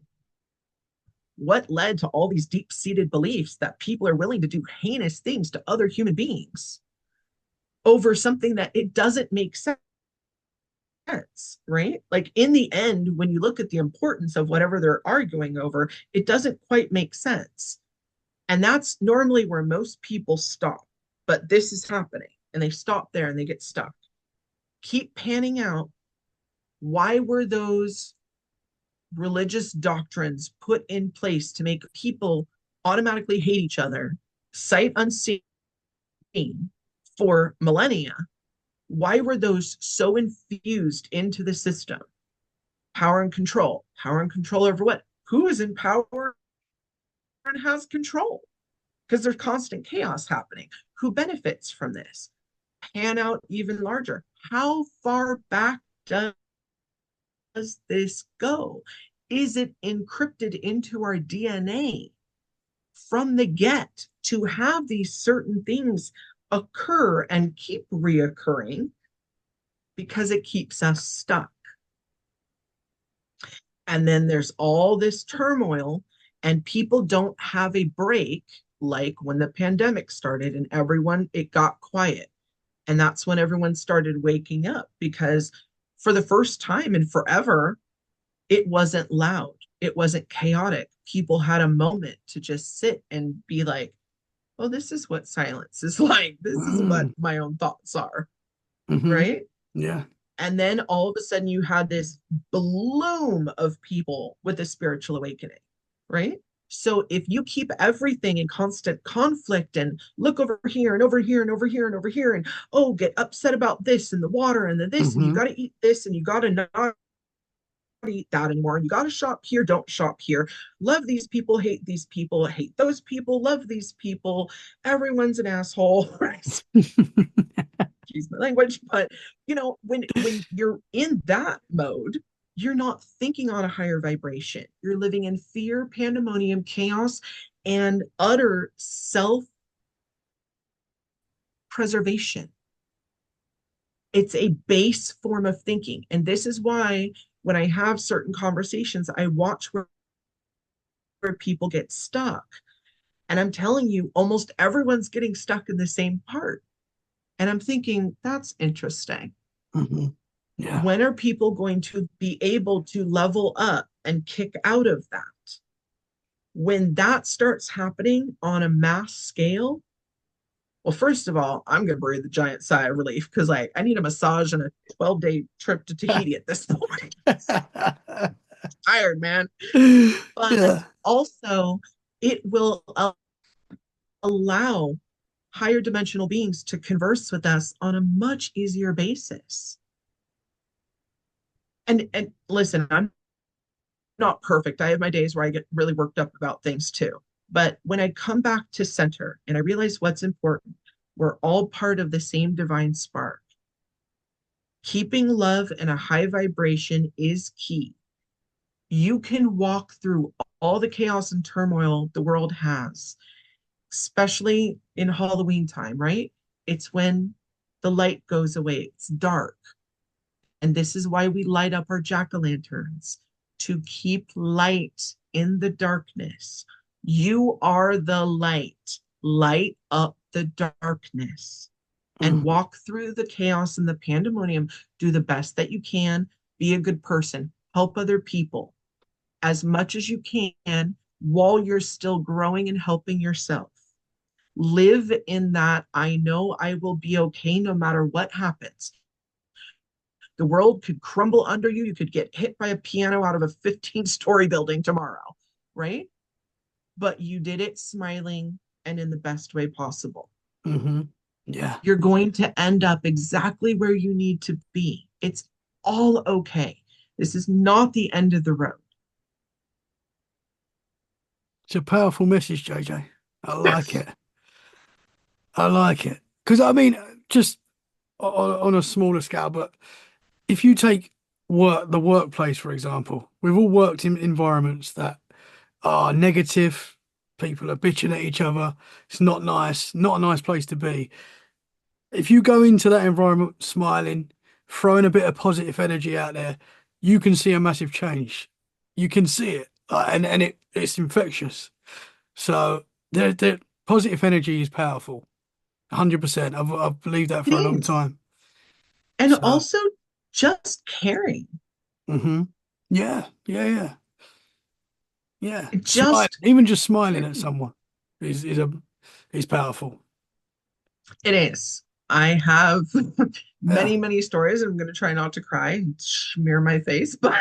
What led to all these deep seated beliefs that people are willing to do heinous things to other human beings over something that it doesn't make sense, right? Like in the end, when you look at the importance of whatever they're arguing over, it doesn't quite make sense. And that's normally where most people stop. But this is happening and they stop there and they get stuck. Keep panning out. Why were those religious doctrines put in place to make people automatically hate each other, sight unseen for millennia? Why were those so infused into the system? Power and control. Power and control over what? Who is in power and has control? Because there's constant chaos happening. Who benefits from this? Pan out even larger. How far back does this go? Is it encrypted into our DNA from the get to have these certain things occur and keep reoccurring because it keeps us stuck? And then there's all this turmoil, and people don't have a break like when the pandemic started and everyone, it got quiet. And that's when everyone started waking up because for the first time in forever, it wasn't loud, it wasn't chaotic. People had a moment to just sit and be like, oh, this is what silence is like. This is what Mm. my own thoughts are, Hmm. right? Yeah. And then all of a sudden, you had this bloom of people with a spiritual awakening, right? So if you keep everything in constant conflict and look over here and over here and over here and over here and oh, get upset about this and the water and the this and you Hmm. got to eat this and you got to not eat that anymore. You got to shop here, don't shop here. Love these people, hate those people, love these people. Everyone's an asshole, right? Excuse my language, but when you're in that mode, you're not thinking on a higher vibration. You're living in fear, pandemonium, chaos, and utter self preservation. It's a base form of thinking. And this is why when I have certain conversations, I watch where people get stuck. And I'm telling you, almost everyone's getting stuck in the same part. And I'm thinking, that's interesting. Hmm. Yeah. When are people going to be able to level up and kick out of that? When that starts happening on a mass scale, well, first of all, I'm going to breathe a giant sigh of relief because like I need a massage and a 12-day trip to Tahiti at this point. Tired, man. But Yeah. also, it will allow higher dimensional beings to converse with us on a much easier basis. And listen, I'm not perfect. I have my days where I get really worked up about things too. But when I come back to center and I realize what's important, we're all part of the same divine spark. Keeping love in a high vibration is key. You can walk through all the chaos and turmoil the world has, especially in Halloween time, right? It's when the light goes away, it's dark. And this is why we light up our jack o' lanterns to keep light in the darkness. You are the light. Light up the darkness and Mhm. walk through the chaos and the pandemonium. Do the best that you can. Be a good person. Help other people as much as you can while you're still growing and helping yourself. Live in that I know I will be okay no matter what happens. The world could crumble under you. You could get hit by a piano out of a 15-story building tomorrow, right? But you did it smiling and in the best way possible. Mhm. Yeah. You're going to end up exactly where you need to be. It's all okay. This is not the end of the road. It's a powerful message, JJ. I like it. I like it. Because I mean, just on a smaller scale, but if you take the workplace, for example, we've all worked in environments that are negative. People are bitching at each other. It's not nice, not a nice place to be. If you go into that environment smiling, throwing a bit of positive energy out there, you can see a massive change. You can see it, and it's infectious. So the positive energy is powerful, 100%. I've believed that It for a long is. time. And So, also just caring. hmm, yeah, yeah, yeah, yeah. Smile, Just even just smiling at caring. someone is powerful. It is. I have Yeah. many, many stories. I'm going to try not to cry and smear my face, but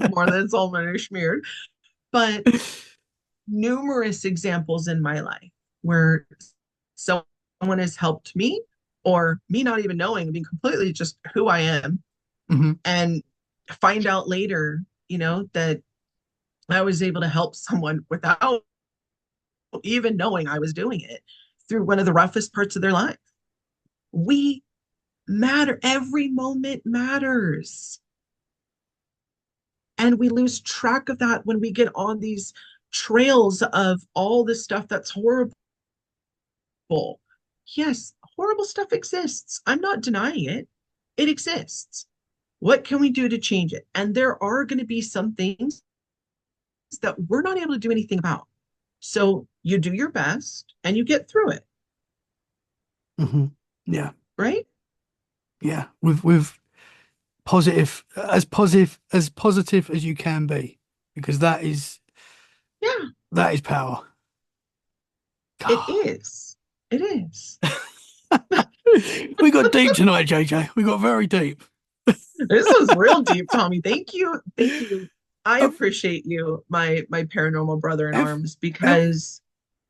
more than it's already smeared. But numerous examples in my life where someone has helped me, or me not even knowing, being completely just who I am, Hmm. and find out later, that I was able to help someone without even knowing I was doing it through one of the roughest parts of their life. We matter. Every moment matters. And we lose track of that when we get on these trails of all the stuff that's horrible. Yes, horrible stuff exists. I'm not denying it. It exists. What can we do to change it? And there are going to be some things that we're not able to do anything about. So you do your best and you get through it, Hmm. Yeah. right? Yeah. With positive as you can be, because Yeah, that is power. it God. is. It is. We got deep tonight, JJ. We got very deep. This was real deep, Tommy. Thank you. Thank you. I Ev- appreciate you, my paranormal brother in ev- arms, ev- because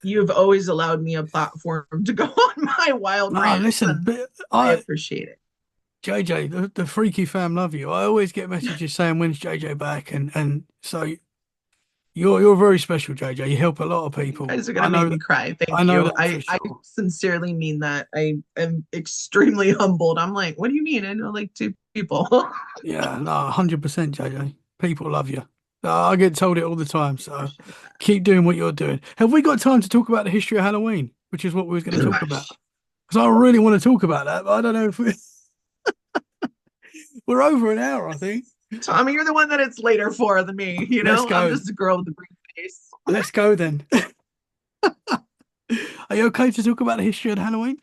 you've always allowed me a platform to go on my wild Ah, rants, listen, and but I appreciate it. JJ, the freaky fam love you. I always get messages saying when's JJ back, and so you're very special, JJ. You help a lot of You people. guys are gonna make me cry. I Thank know you. that for I sure. sincerely mean that. I am extremely humbled. I'm like, what do you mean? I know like two people. Yeah, no, 100%, JJ. People love you. I get told it all the time, so Appreciate keep doing what you're doing. Have we got time to talk about the history of Halloween, which is what we were going to talk about? that. Because I really want to talk about that, but I don't know if we're over an hour, I think. Tommy, you're the one that it's later for than me, you Let's know? I'm go. just a girl with a green face. Let's go then. Are you okay to talk about the history of Halloween?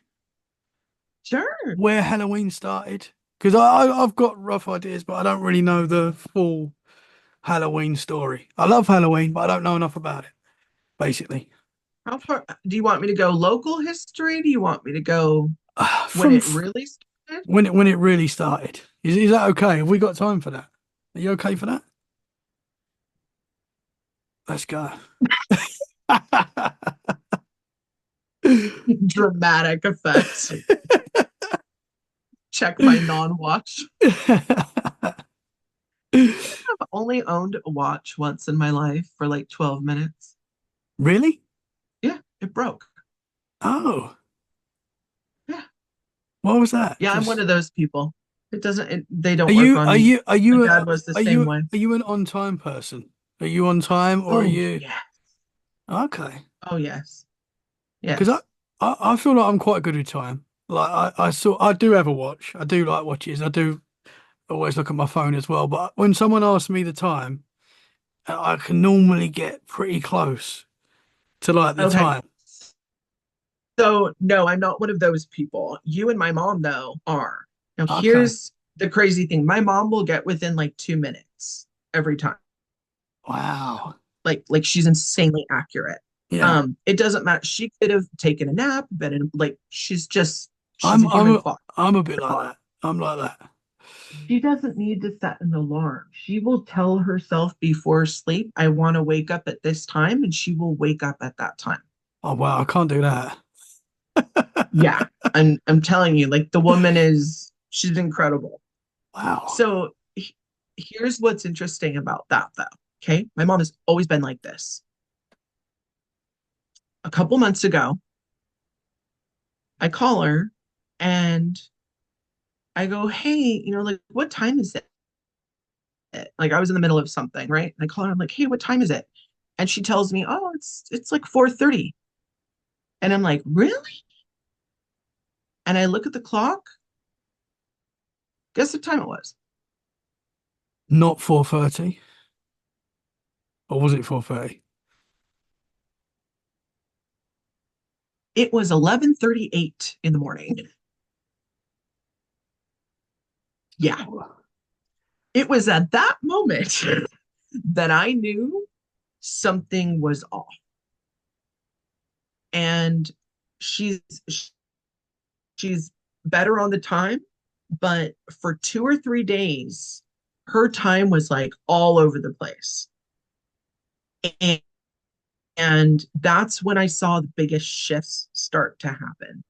Sure. Where Halloween started? Because I've got rough ideas, but I don't really know the full Halloween story. I love Halloween, but I don't know enough about it, basically. How far do you want me to go? Local history? Do you want me to go when From it really started? when it really started. Is that okay? Have we got time for that? Are you okay for that? Let's go. Dramatic effect. Check my non-watch. I've only owned a watch once in my life for like 12 minutes. Really? Yeah, it broke. Oh, Yeah. what was that? Yeah, I'm one Just of those people. They are don't work you on are me. you are My you dad was the are same you way. are you an on time person? Are you on time or are Oh, you yeah. okay? Oh, yes. Because Yes. I feel like I'm quite good with time. Like I do have a watch. I do like watches. I do always look at my phone as well. But when someone asks me the time, I can normally get pretty close to like the Okay. time. So, no, I'm not one of those people. You and my mom, though, are. Now, Okay. here's the crazy thing. My mom will get within like 2 minutes every time. Wow. Like she's insanely accurate. Yeah. It doesn't matter. She could have taken a nap, been in like she's I'm a I'm human a, I'm a bit like clock. that. I'm like that. She doesn't need to set an alarm. She will tell herself before sleep, I want to wake up at this time, and she will wake up at that time. Oh wow, I can't do that. Yeah. I'm telling you, like the woman she's incredible. Wow. So here's what's interesting about that though. Okay. My mom has always been like this. A couple months ago, I call her and I go, hey, like what time is it? Like I was in the middle of something, right? And I call her, I'm like, hey, what time is it? And she tells me, oh, it's like 4:30. And I'm like, really? And I look at the clock. Guess what time it was? Not 4:30. Or was it 4:30? It was 11:38 in the morning. Yeah. It was at that moment that I knew something was off. And she's she's better on the time, but for 2 or 3 days, her time was like all over the place. And, and that's when I saw the biggest shifts start to happen.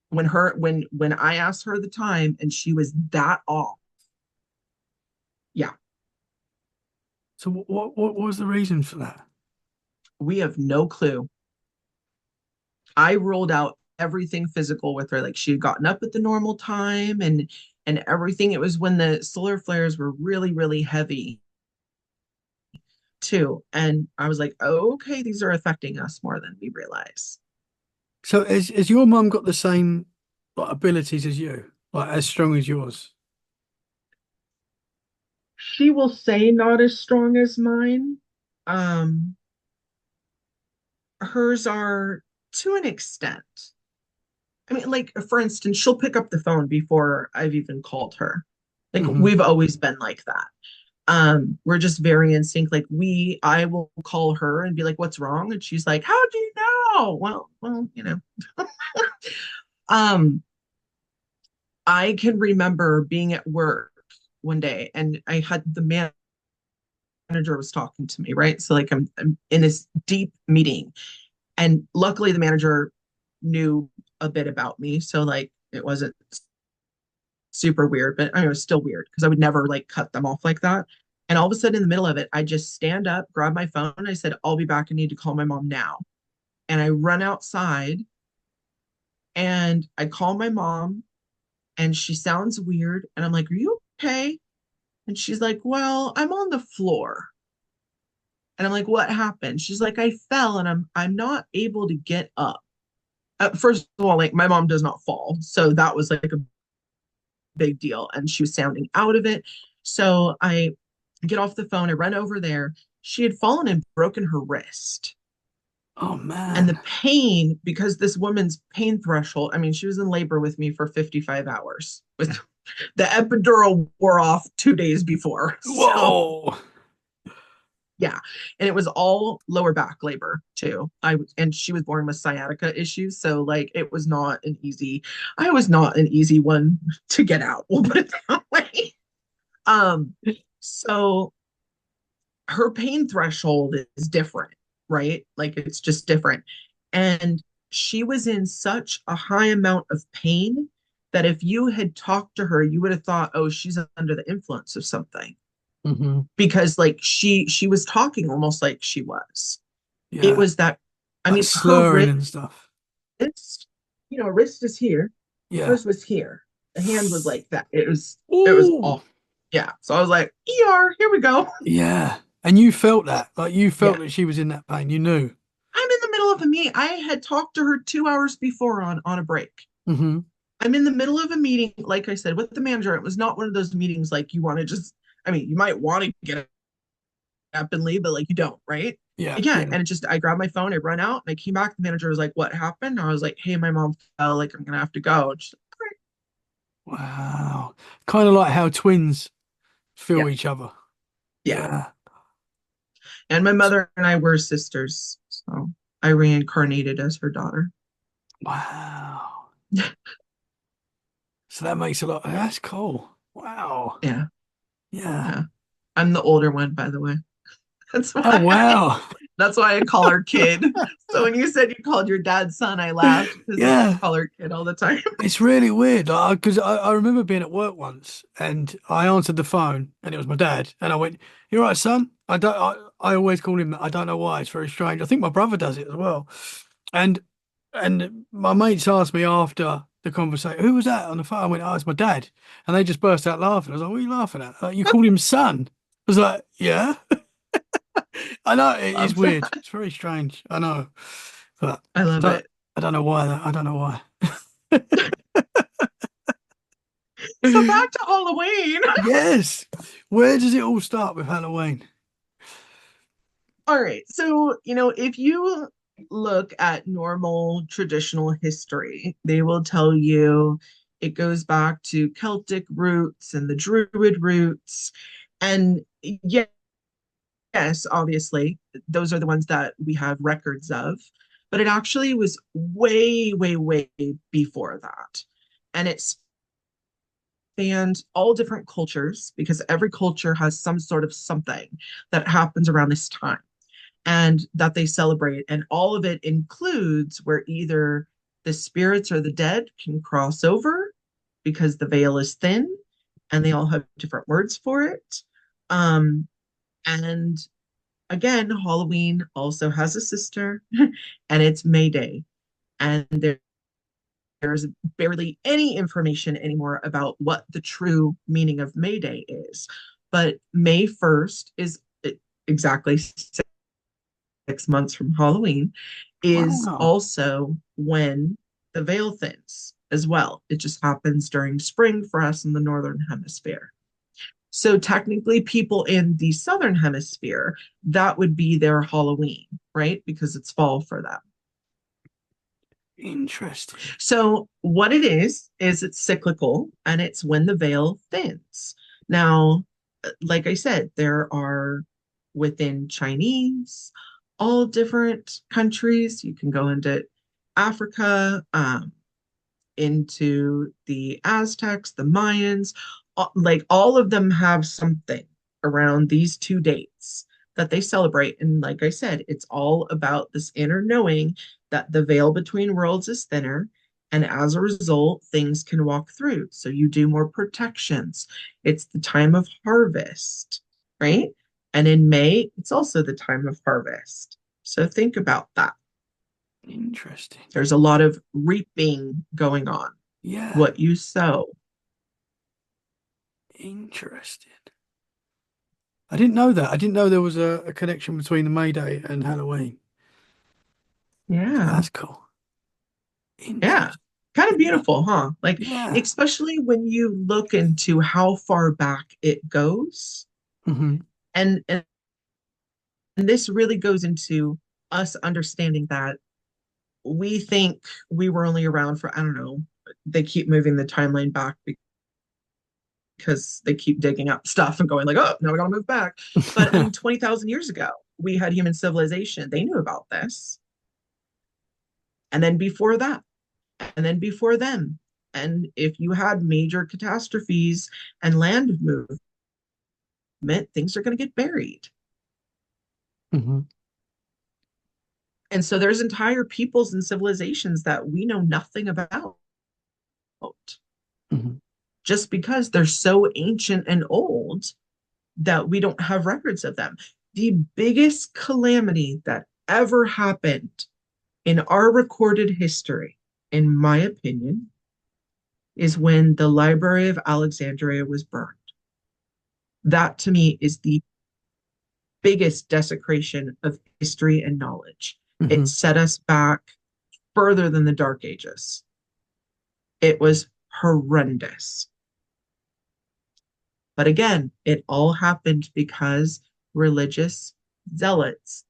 When I asked her the time and she was that off. Yeah, So what was the reason for that? we have no clue. I ruled out everything physical with her. Like she had gotten up at the normal time and everything. It was when the solar flares were really, really heavy too. And I was like, oh, okay, these are affecting us more than we realize. So has your mum got the same like abilities as you? Like as strong as yours? she will say not as strong as mine. Um, Hers are to an extent. I mean, like, for instance, she'll pick up the phone before I've even called her. Like, Hmm. we've always been like that. We're just very in sync. Like, I will call her and be like, what's wrong? And she's like, how do you know? Well, Um, I can remember being at work one day and I had the manager was talking to me, right? So like I'm in this deep meeting and luckily the manager knew a bit about me. So like it wasn't super weird, but I mean, it was still weird because I would never like cut them off like that. And all of a sudden in the middle of it, I just stand up, grab my phone. I said, I'll be back. I need to call my mom now. And I run outside and I call my mom and she sounds weird. And I'm like, are you okay? And she's like, well, I'm on the floor. And I'm like, what happened? She's like, I fell and I'm not able to get up. First of all, like my mom does not fall. So that was like a big deal. And she was sounding out of it. So I get off the phone, I run over there. She had fallen and broken her wrist. Oh And the man. pain, because this woman's pain threshold, I mean, she was in labor with me for 55 hours. With the epidural wore off 2 days before. So Whoa. yeah, and it was all lower back labor too. And she was born with sciatica issues, so like it was not an easy. I was not an easy one to get out. We'll put it that way. Um, so her pain threshold is different, right? Like it's just different, and she was in such a high amount of pain that if you had talked to her, you would have thought, oh, she's under the influence of something Hmm. because like she was talking almost like she was. It Yeah. was that, I Like mean, her slurring and stuff. wrist, wrist is here. Yeah. Hers was here. The hand was like that. It was Oh, awful. Yeah. So I was like, ER, here we go. yeah. And you felt that, like you Yeah. felt that she was in that pain. You knew. I'm in the middle of a meeting. I had talked to her 2 hours before on a break. Hmm. I'm in the middle of a meeting, like I said, with the manager. It was not one of those meetings like you want to just, I mean, you might want to get up and leave, but like you don't, right? Yeah. Yeah. Yeah. And it just, I grabbed my phone, I run out, and I came back. The manager was like, what happened? And I was like, hey, my mom fell, like, I'm going to have to go. And she's like, all right. Wow. Kind of like how twins Yeah. feel each other. Yeah. Yeah. And my mother and I were sisters. So I reincarnated as her daughter. Wow. So that makes a lot. That's cool. Wow. Yeah. Yeah. Yeah. I'm the older one, by the way. That's Oh, why wow. that's why I call her kid. So when you said you called your dad son, I laughed because like I Yeah. call her kid all the time. It's really weird. Because I remember being at work once and I answered the phone and it was my dad. And I went, "You all right, son?" I always call him that. I don't know why. It's very strange. I think my brother does it as well. And my mates asked me after the conversation, "Who was that on the phone?" I went, "Oh, it's my dad." And they just burst out laughing. I was like, "What are you laughing at?" Like, you called him son. I was like, "Yeah." I know it's Love weird. that. It's very strange. I know. But I I love don't it. I don't know why I don't know why. So back to Halloween. Yes. Where does it all start with Halloween? All right. So, if you look at normal traditional history, they will tell you it goes back to Celtic roots and the Druid roots. And yes, obviously, those are the ones that we have records of. But it actually was way, way, way before that. And it spanned all different cultures because every culture has some sort of something that happens around this time and that they celebrate. And all of it includes where either the spirits or the dead can cross over because the veil is thin and they all have different words for it. And again, Halloween also has a sister, and it's May Day. And there's barely any information anymore about what the true meaning of May Day is. But May 1st is exactly 6 months from Halloween, is Wow. also when the veil thins as well. It just happens during spring for us in the Northern Hemisphere. So technically, people in the southern hemisphere, that would be their Halloween, right? Because it's fall for them. Interesting. So what it is it's cyclical and it's when the veil thins. Now, like I said, there are within Chinese, all different countries. You can go into Africa, into the Aztecs, the Mayans, like all of them have something around these two dates that they celebrate. And like I said, it's all about this inner knowing that the veil between worlds is thinner. And as a result, things can walk through. So you do more protections. It's the time of harvest, right? And in May, it's also the time of harvest. So think about that. Interesting. There's a lot of reaping going on. Yeah. What you sow. Interesting. I didn't know that. I didn't know there was a connection between the May Day and Halloween. So Yeah. that's cool. Yeah. Interesting. Kind of beautiful, huh? Like, Yeah. especially when you look into how far back it goes. Hmm. And this really goes into us understanding that we think we were only around for, I don't know, they keep moving the timeline back because they keep digging up stuff and going like, oh, now we gotta move back. But I mean, 20,000 years ago, we had human civilization. They knew about this. And then before that, and then before them. And if you had major catastrophes and land movement, things are going to get buried. Hmm. And so there's entire peoples and civilizations that we know nothing about Hmm. just because they're so ancient and old that we don't have records of them. The biggest calamity that ever happened in our recorded history, in my opinion, is when the Library of Alexandria was burned. That to me is the biggest desecration of history and knowledge. Hmm. It set us back further than the Dark Ages. It was horrendous. But again, it all happened because religious zealots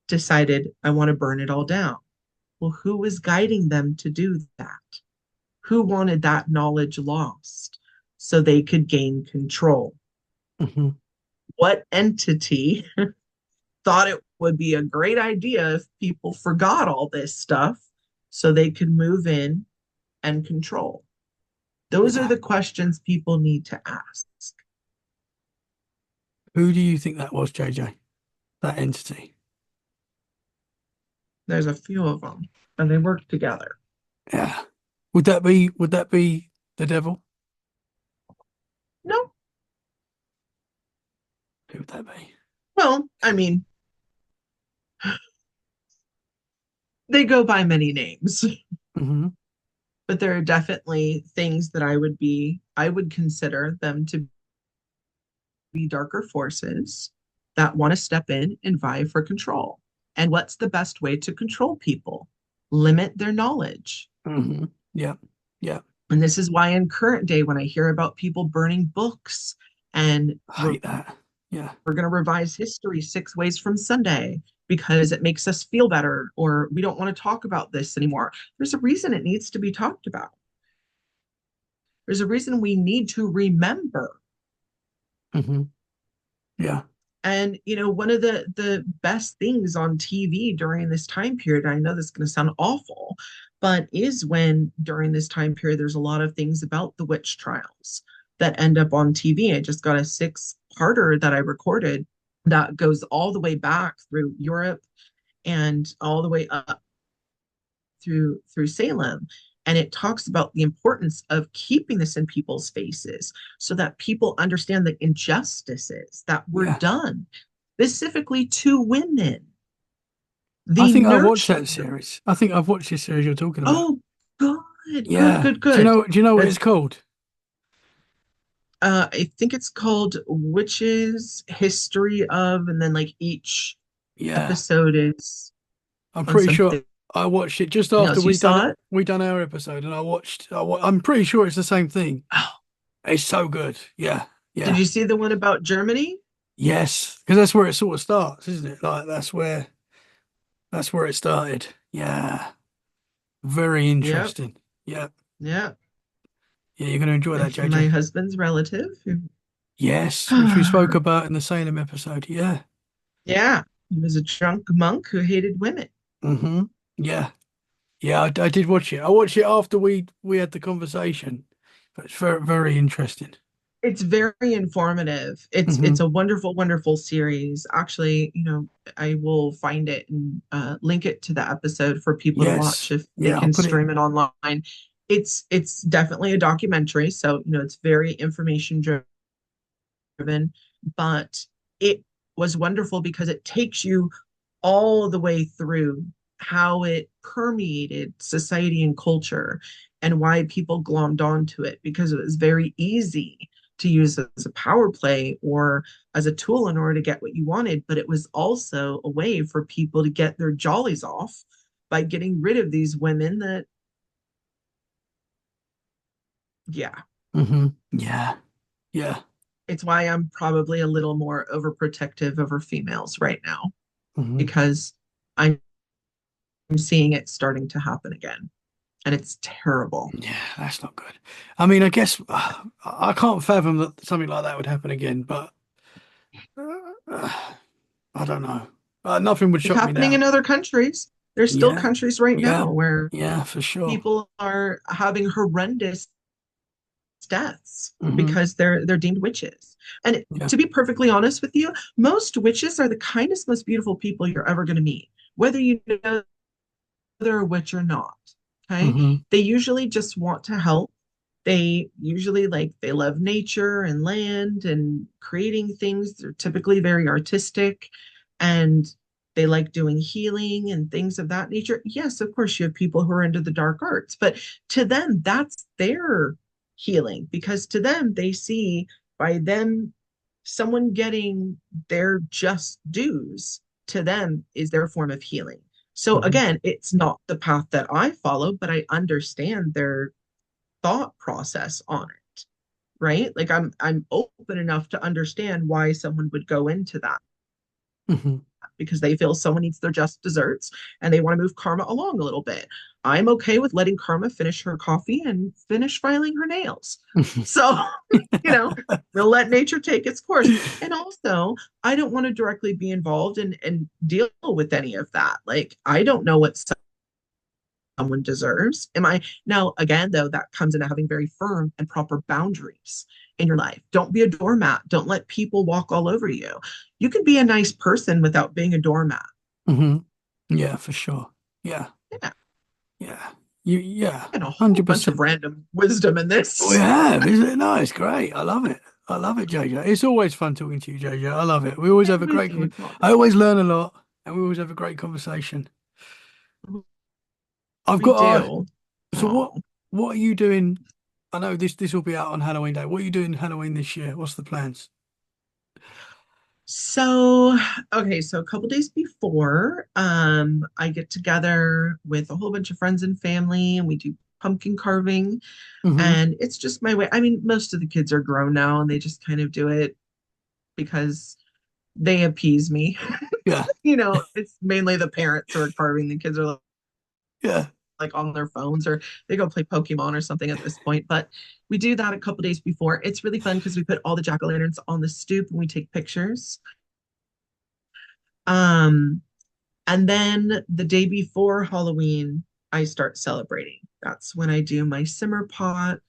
decided, I want to burn it all down. Well, who was guiding them to do that? Who wanted that knowledge lost so they could gain control? Hmm. What entity thought it would be a great idea if people forgot all this stuff so they could move in and control? Those are Yeah. the questions people need to ask. Who do you think that was, JJ? That entity? There's a few of them, and they work together. Yeah. Would that be the devil? No, Who would that be? well, I mean, they go by many names, Hmm. but there are definitely things that I would consider them to be darker forces that want to step in and vie for control. And what's the best way to control people? Limit their knowledge. Hmm. Yeah. Yeah. And this is why in current day, when I hear about people burning books and I hate that. Yeah. we're going to revise history 6 ways from Sunday because it makes us feel better, or we don't want to talk about this anymore. There's a reason it needs to be talked about. There's a reason we need to remember. Hmm. Yeah. And one of the best things on TV during this time period, I know this is going to sound awful, but is when during this time period there's a lot of things about the witch trials that end up on TV. I just got a 6-parter that I recorded that goes all the way back through Europe and all the way up through Salem. And it talks about the importance of keeping this in people's faces so that people understand the injustices that were Yeah. done specifically to women. I The think I've watched nurture. that series. I think I've watched this series you're talking about. Oh, good, good, Yeah. good, good. Do you know what it's That's called? I think it's called Witches History of, and then like each Yeah. episode is I'm on pretty sure something I watched it just after else. You saw it? we done our episode, and I'm pretty sure it's the same thing. Oh, It's so good. Yeah. Did Yeah. you see the one about Germany? Yes, because that's where it sort of starts, isn't it? Like that's where it started. Yeah. Very Yep. interesting. Yeah. Yeah. Yeah, you're going to enjoy that, With my JJ. husband's relative who, Yes, which we spoke about in the Salem episode. Yeah. yeah, he was a drunk monk who hated women. Mm-hmm. Yeah. Yeah, I did watch it. I watched it after we had the conversation. But it's very, very interesting. It's very informative. It's Mm-hmm. a wonderful, wonderful series. Actually, I will find it and link it to the episode for people to watch Yes. if they Yeah, I'll can put it. stream it online. It's definitely a documentary, so it's very information driven, but it was wonderful because it takes you all the way through how it permeated society and culture and why people glommed onto it because it was very easy to use as a power play or as a tool in order to get what you wanted. But it was also a way for people to get their jollies off by getting rid of these women that, yeah, Mm-hmm. Yeah. Yeah. it's why I'm probably a little more overprotective over females right now Mm-hmm. because I'm seeing it starting to happen again. And it's terrible. Yeah, that's not good. I mean, I guess I can't fathom that something like that would happen again, but I don't know. Nothing would It's shock me happening in now. other countries. There's still Yeah. countries right Yeah. now where Yeah, for sure. people are having horrendous deaths Hmm. because they're deemed witches. And Yeah. to be perfectly honest with you, most witches are the kindest, most beautiful people you're ever going to meet, whether you know they're a witch or not. Okay. Hmm. They usually just want to help. They usually they love nature and land and creating things. They're typically very artistic and they like doing healing and things of that nature. Yes, of course, you have people who are into the dark arts, but to them, that's their healing because to them, they see by them, someone getting their just dues to them is their form of healing. So Hmm. again, it's not the path that I follow, but I understand their thought process on it, right? Like I'm open enough to understand why someone would go into that Hmm. because they feel someone needs their just desserts and they want to move karma along a little bit. I'm okay with letting karma finish her coffee and finish filing her nails. So, you know, we'll let nature take its course. And also, I don't want to directly be involved and deal with any of that. Like, I don't know what someone deserves. Am I now again though that comes into having very firm and proper boundaries in your life. Don't be a doormat. Don't let people walk all over you. You can be a nice person without being a doormat. Hmm. Yeah, for sure. Yeah. Yeah, Yeah. Yeah. and a whole bunch of 100%. random wisdom in We this. have, isn't it? No, it's great. I love it. I love it, JJ. It's always fun talking to you, JJ. I love it. We always have And a with great, you, Todd. I always learn a lot and we always have a great conversation. I've We got do. so Oh. what are you doing? I know this will be out on Halloween Day. What are you doing Halloween this year? What's the plans? So, okay, so a couple days before, I get together with a whole bunch of friends and family, and we do pumpkin carving. Hmm. And it's just my way. I mean, most of the kids are grown now, and they just kind of do it because they appease me. Yeah. It's mainly the parents who are carving. The kids are Yeah. like on their phones or they go play Pokemon or something at this point. But we do that a couple days before. It's really fun because we put all the jack-o'-lanterns on the stoop and we take pictures. Um, And then the day before Halloween, I start celebrating. That's when I do my simmer pot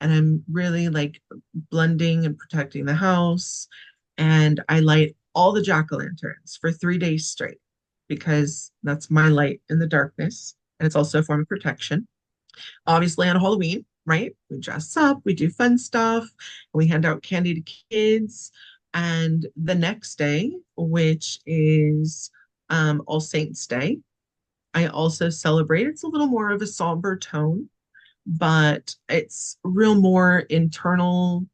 and I'm really like blending and protecting the house. And I light all the jack-o'-lanterns for 3 days straight because that's my light in the darkness. And it's also a form of protection. Obviously, on Halloween, right? We dress up, we do fun stuff, we hand out candy to kids. And the next day, which is All Saints Day, I also celebrate. It's a little more of a somber tone, but it's real more internal,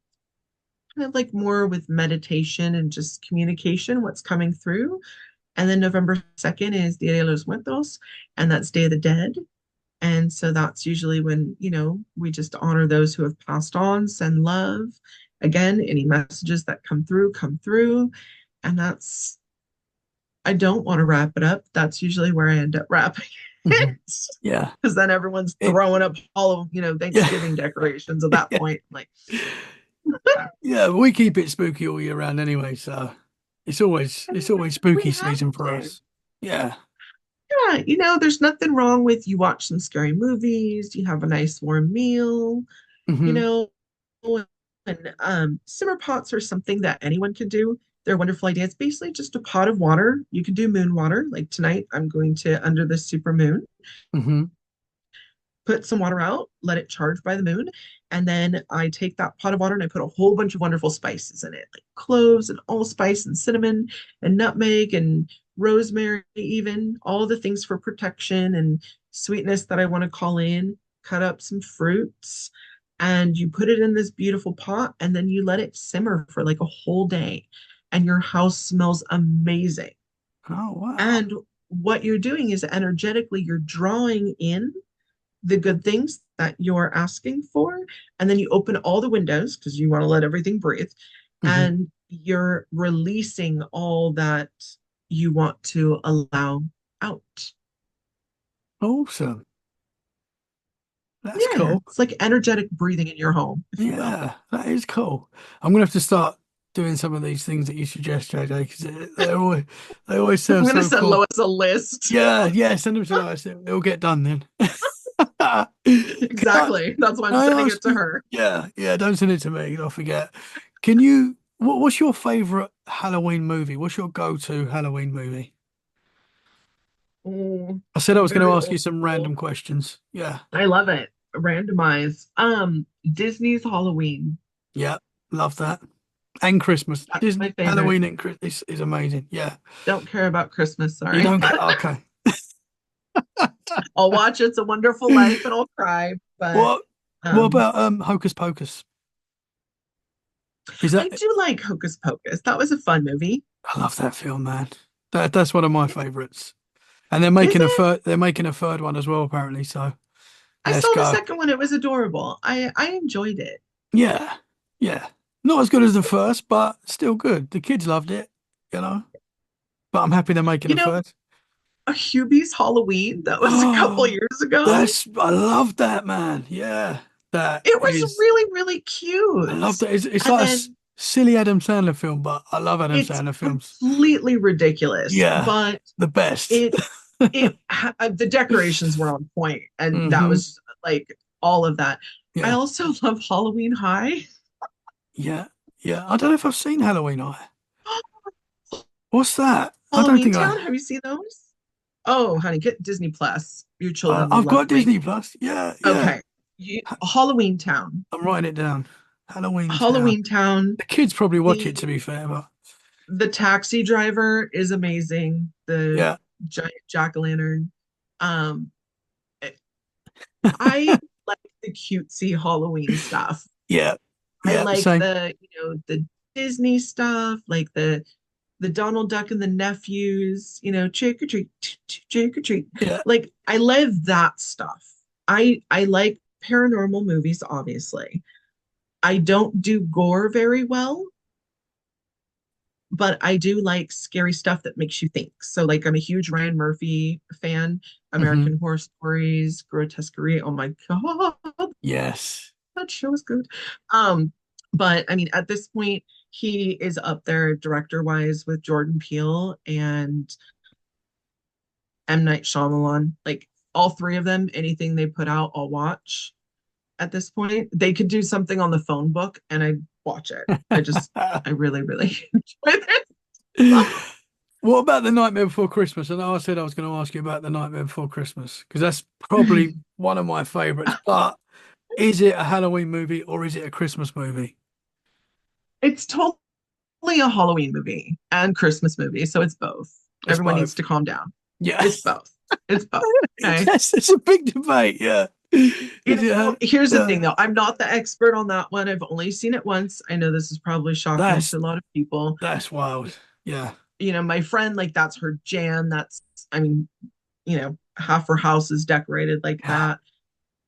kind of like more with meditation and just communication, what's coming through. And then November 2nd is Dia de los Muertos, and that's Day of the Dead. And so that's usually when, we just honor those who have passed on, send love, again, any messages that come through. And I don't want to wrap it up. That's usually where I end up wrapping it. Mhm. Yeah. Because then everyone's It, throwing up all of, yeah. Thanksgiving decorations at that Yeah. point. Like, Yeah. We keep it spooky all year round anyway, so it's always we spooky have season for to. us. Yeah. Yeah, there's nothing wrong with you watch some scary movies, you have a nice warm meal, you Hmm. know, and simmer pots are something that anyone can do. They're a wonderful idea. It's basically just a pot of water. You can do moon water. Like tonight, I'm going to under the super moon, Hmm. put some water out, let it charge by the moon, and then I take that pot of water and I put a whole bunch of wonderful spices in it, like cloves and allspice and cinnamon and nutmeg and rosemary, even all the things for protection and sweetness that I want to call in. Cut up some fruits and you put it in this beautiful pot and then you let it simmer for like a whole day and your house smells amazing. Oh wow. And what you're doing is energetically you're drawing in the good things that you're asking for. And then you open all the windows because you want to let everything breathe. Hmm. And you're releasing all that you want to allow out. Awesome. That's Yeah, cool. it's like energetic breathing in your home, if you will. Yeah, that is cool. I'm gonna have to start doing some of these things that you suggest, JJ, because they always I'm sound going to so send cool. Lois a list. Yeah, yeah, send them to us. It'll get done then. Exactly. That's why Can I'm I sending ask it to you? her. Yeah, yeah, don't send it to me. I'll forget. What's your favorite Halloween movie? What's your go-to Halloween movie? Oh, I said I I'm was going to very ask old you some school. random questions. Yeah, I love it. Randomize. Disney's Halloween. yeah, love that. And Christmas. That's my Disney favorite. Halloween and Christmas is amazing. Yeah. Don't care about Christmas, You sorry. don't get okay. I'll watch It's a Wonderful Life and I'll cry, but What what um about Hocus Pocus? Is that I do like Hocus Pocus. That was a fun movie. I love that film, man. That's one of my favorites. And Is it? they're making a third one as well, apparently. So I let's saw the go. second one. It was adorable. I enjoyed it. Yeah. Yeah. Not as good as the first, but still good. The kids loved it, you know. But I'm happy they're making You a know, third. a Hubie's Halloween that was a couple Oh, years ago. I love that, man. Yeah. That It was is really, really I love cute. that. It's And like a then silly Adam Sandler film, but I love Adam it's Sandler films. completely ridiculous, Yeah. but The best. it the decorations were on point and that Hmm. was like all of that. I Yeah. also love Halloween High. Yeah. Yeah. I don't know if I've seen Halloween Night. What's that? I don't Halloween think Town, have you seen those? Oh, honey, get Disney Plus. Your children will I've love got Halloween. Disney Plus. Yeah. Yeah. Okay. Halloween Town. I'm writing it down. Halloween Town. Halloween Town. The kids probably watch it, The to be fair, but the taxi driver is amazing. The yeah. giant jack-o'-lantern. Um, I like the cutesy Halloween stuff. Yeah. I Yeah. like Same. the Disney stuff, like the Donald Duck and the nephews, trick or treat, trick or treat. Yeah. Like I love that stuff. I like paranormal movies, obviously. I don't do gore very well, but I do like scary stuff that makes you think. So like I'm a huge Ryan Murphy fan, Hmm. American Horror Stories, Grotesquerie. Oh my God, Yes. that show is good. Um, but I mean, at this point, he is up there director wise with Jordan Peele and M. Night Shyamalan. Like all three of them, anything they put out, I'll watch. At this point, they could do something on the phone book, and I watch it. I really, really enjoy it. What about The Nightmare Before Christmas? I know I said I was going to ask you about The Nightmare Before Christmas because that's probably one of my favorites. But is it a Halloween movie or is it a Christmas movie? It's totally a Halloween movie and Christmas movie, so it's both. It's Everyone needs both. to calm down. Yeah. It's both. It's both. Okay. Yes, it's a big debate. Yeah. Is it? Here's the thing Yeah. though. I'm not the expert on that one. I've only seen it once. I know this is probably shocking That's to a lot of people. that's wild. Yeah. My friend, like that's her jam. I mean, half her house is decorated like Yeah. that.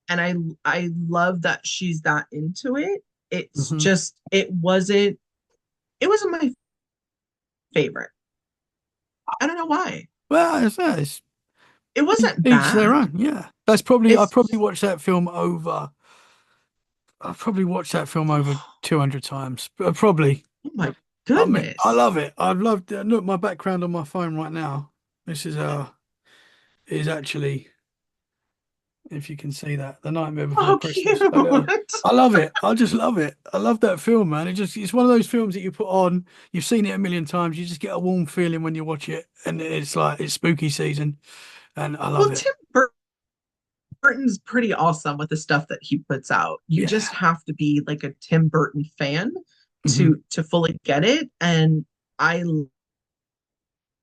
And I love that she's that into it. It's Hmm. just, it wasn't my favorite. I don't know why. Well, it's It wasn't each their bad. own. Yeah, that's probably I It's probably just, watched that film over. I've probably watched that film over oh 200 times. Probably. my I mean, I goodness. love it. I've loved it. Look, my background on my phone right now. This is actually, if you can see that, The Nightmare Before Oh, Christmas. A little. cute. I love it. I just love it. I love that film, man. It's one of those films that you put on. You've seen it a million times. You just get a warm feeling when you watch it, and it's like it's spooky season, and I love Well, it. Burton's pretty awesome with the stuff that he puts out. You Yeah. just have to be like a Tim Burton fan Hmm. to fully get it. And I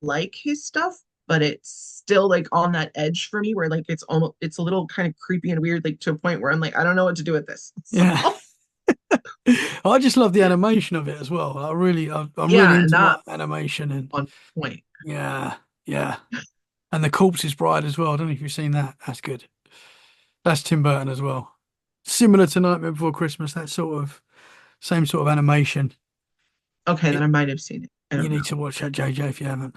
like his stuff, but it's still like on that edge for me where like it's a little kind of creepy and weird, like to a point where I'm like, I don't know what to do with this. Yeah. So I just love the animation of it as well. I'm really yeah, and into my that animation, and on point. yeah, yeah. And The Corpse's Bride as well. I don't know if you've seen that. That's good. That's Tim Burton as well. Similar to Nightmare Before Christmas, that sort of same sort of animation. Okay, then It, I might have seen it. I you don't need know. to watch that, JJ, if you haven't.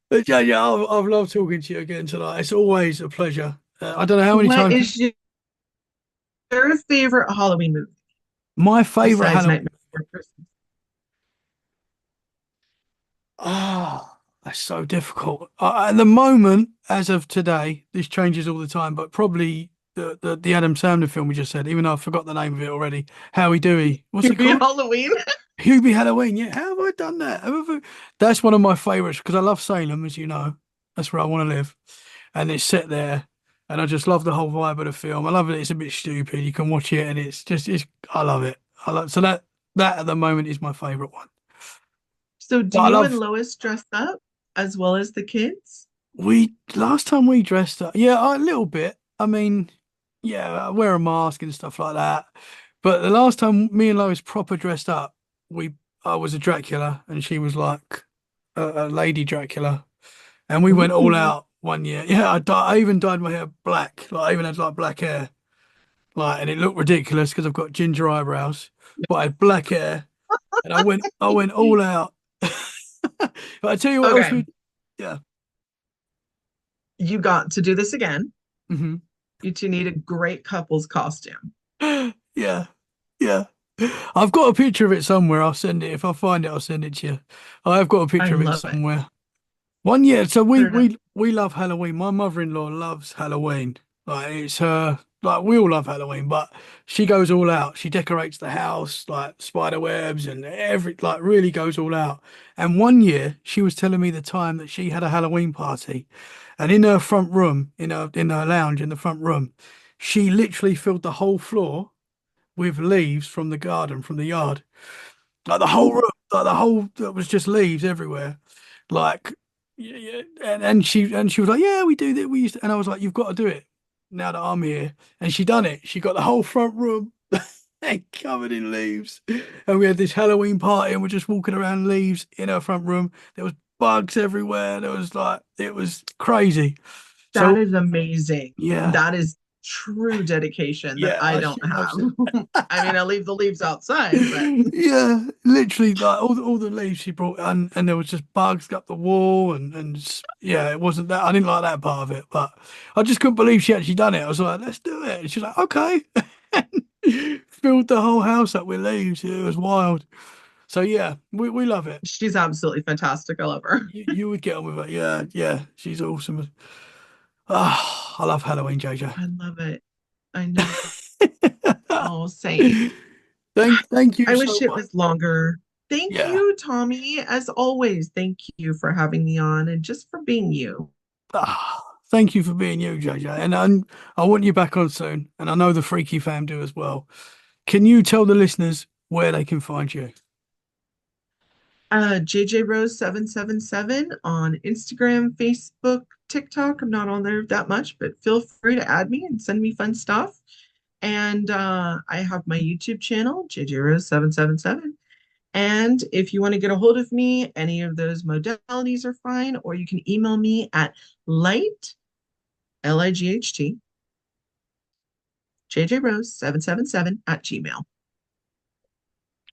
But JJ, I've loved talking to you again tonight. It's always a pleasure. I don't know how many What times is your favorite Halloween movie my favorite besides Halloween. Nightmare Before Christmas? Ah, that's so difficult. At the moment, as of today, this changes all the time, but probably the Adam Sandler film we just said, even though I forgot the name of it already. Howie Dewey. What's it Hubie called? Halloween. Hubie Halloween. Yeah, how have I done that? That's one of my favorites because I love Salem, as you know. That's where I want to live. And it's set there. And I just love the whole vibe of the film. I love it. It's a bit stupid. You can watch it and I love it. So that at the moment is my favorite one. So do But I you and love Lois dress up as well as the kids? We last time we dressed up, yeah, a little bit. I mean, yeah, I wear a mask and stuff like that. But the last time me and Lois proper dressed up, we I was a Dracula and she was like a lady Dracula, and we went all Ooh. out one year. Yeah, I even dyed my hair black. Like I even had like black hair, like, and it looked ridiculous because I've got ginger eyebrows, but I had black hair, and I went all out. But I tell you what else Okay, we, yeah. you got to do this again. Hmm. You two need a great couple's costume. Yeah, yeah. I've got a picture of it somewhere. I'll send it. If I find it, I'll send it to you. I have got a I picture of it love it. somewhere. One year, so Put we it up. we we love Halloween. My mother-in-law loves Halloween. Like it's her. Like we all love Halloween, but she goes all out. She decorates the house like spider webs and like really goes all out. And one year, she was telling me the time that she had a Halloween party, and in her front room, in her lounge in the front room, she literally filled the whole floor with leaves from the garden, from the yard. Like the whole Ooh, room, like the whole, there was just leaves everywhere. Like, yeah, yeah. And she was like, yeah, we do that. We used to, and I was like, you've got to do it now that I'm here. And she done it. She got the whole front room covered in leaves. And we had this Halloween party and we're just walking around leaves in her front room. There was bugs everywhere. There was like, it was crazy. that So is amazing. yeah, That is true dedication that I yeah, don't she loves it. have. I mean, I leave the leaves outside, but Yeah, literally like all the leaves she brought and there was just bugs up the wall yeah, it wasn't that I didn't like that part of it, but I just couldn't believe she actually done it. I was like, let's do it. And she's like, okay. Filled the whole house up with leaves. It was wild. So yeah, we love it. she's absolutely fantastic. I love her. You would get on with her. Yeah, yeah. She's awesome. Ah, I love Halloween, JJ. I love it. I know. Oh, same. Thank you I so wish it much. was longer. Thank Yeah. you, Tommy. As always, thank you for having me on and just for being you. Thank you for being you, JJ. And I want you back on soon. And I know the Freaky fam do as well. Can you tell the listeners where they can find you? JJRose777 on Instagram, Facebook, TikTok. I'm not on there that much, but feel free to add me and send me fun stuff. And I have my YouTube channel, JJRose777. And if you want to get a hold of me, any of those modalities are fine, or you can email me at light, Light, JJRose777 at Gmail.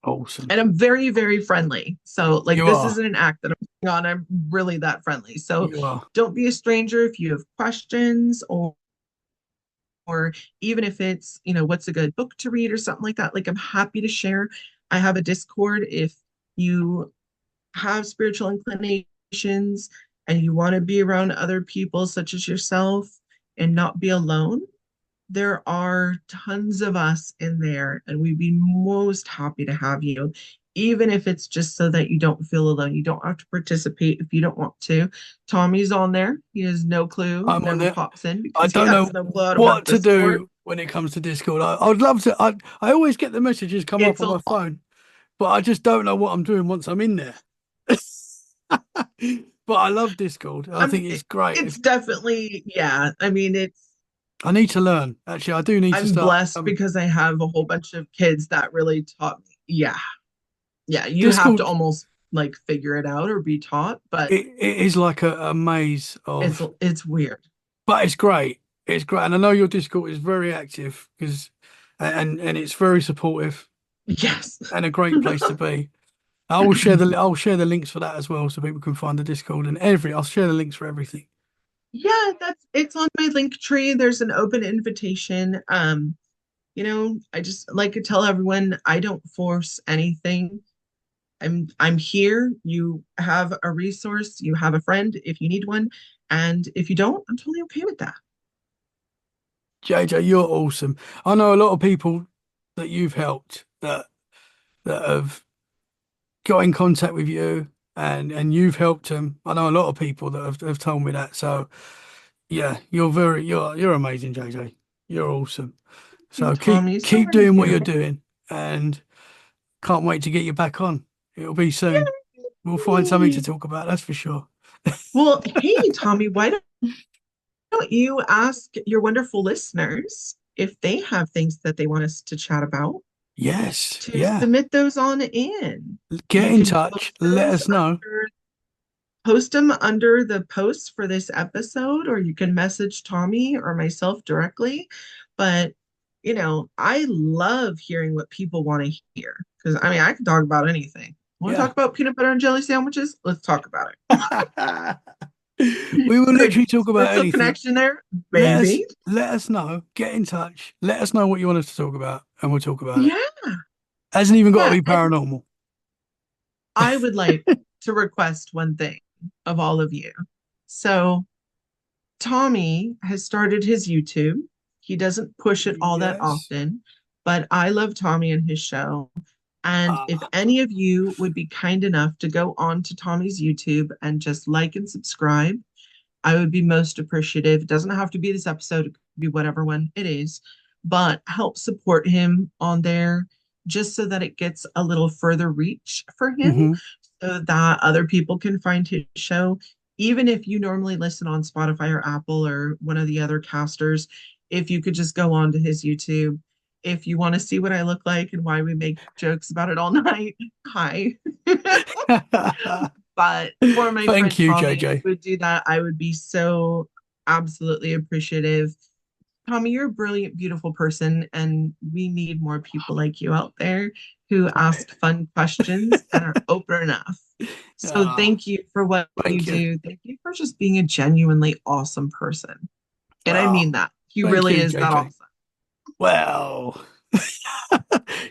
Awesome. And I'm very, very friendly. So, like, You this are. isn't an act that I'm putting on. I'm really that friendly. So, You are. don't be a stranger if you have questions, or even if it's, what's a good book to read or something like that. Like, I'm happy to share. I have a Discord if you have spiritual inclinations and you want to be around other people such as yourself and not be alone. There are tons of us in there, and we'd be most happy to have you, even if it's just so that you don't feel alone. You don't have to participate if you don't want to. Tommy's on there. He has no clue, I'm on never there. pops in I because he don't has know no clue how to work what to Discord. do when it comes to Discord. I would love to. I always get the messages come up It's on a my lot. phone, but I just don't know what I'm doing once I'm in there. But I love Discord. I I'm think it's great. it's definitely, yeah. I mean, I need to learn. Actually, I do need to I'm start. blessed because I have a whole bunch of kids that really taught me. Yeah. Yeah, you have to Discord. almost like figure it out or be taught, but It is like a maze it's of, it's weird. but it's great. It's great, and I know your Discord is very active because, and it's very supportive Yes. and a great place to be. I'll share the links for that as well so people can find the Discord and I'll share the links for everything. Yeah, it's on my link tree. There's an open invitation. I just like to tell everyone I don't force anything. I'm here. You have a resource, you have a friend if you need one. And if you don't, I'm totally okay with that. JJ, you're awesome. I know a lot of people that you've helped that have got in contact with you and you've helped them. I know a lot of people that have told me that. So yeah, you're amazing, JJ. You're awesome. You, So Tommy, so keep are doing what you're you. doing and can't wait to get you back on. It'll be soon. We'll find something to Yay! talk about, that's for sure. Well, hey, Tommy, why don't you ask your wonderful listeners if they have things that they want us to chat about Yes, to yeah. submit those on in? Get You in can touch. Let us know. post them under the post for this episode, or you can message Tommy or myself directly. But I love hearing what people want to hear because I mean I can talk about anything. Want to Yeah. talk about peanut butter and jelly sandwiches? Let's talk about it. We will Good literally talk about spiritual anything. connection there, maybe. Let us know. Get in touch. Let us know what you want us to talk about, and we'll talk about it. Yeah, Hasn't even got to yeah. be And paranormal. I would like to request one thing of all of you. So, Tommy has started his YouTube. He doesn't push it all that Yes. often, but I love Tommy and his show. And if Ah, any of you would be kind enough to go on to Tommy's YouTube and just like and subscribe, I would be most appreciative. It doesn't have to be this episode, it could be whatever one it is, but help support him on there just so that it gets a little further reach for him hmm. so that other people can find his show. Even if you normally listen on Spotify or Apple or one of the other casters, if you could just go on to his YouTube. If you want to see what I look like and why we make jokes about it all night, hi. But for my Thank friend you, Tommy, if you JJ. would do that, I would be so absolutely appreciative. Tommy, you're a brilliant, beautiful person, and we need more people like you out there who ask fun questions and are open enough. So Ah, thank you for what you thank you. do. Thank you for just being a genuinely awesome person. And I Oh, mean that. He thank really you, is that JJ. awesome. Well,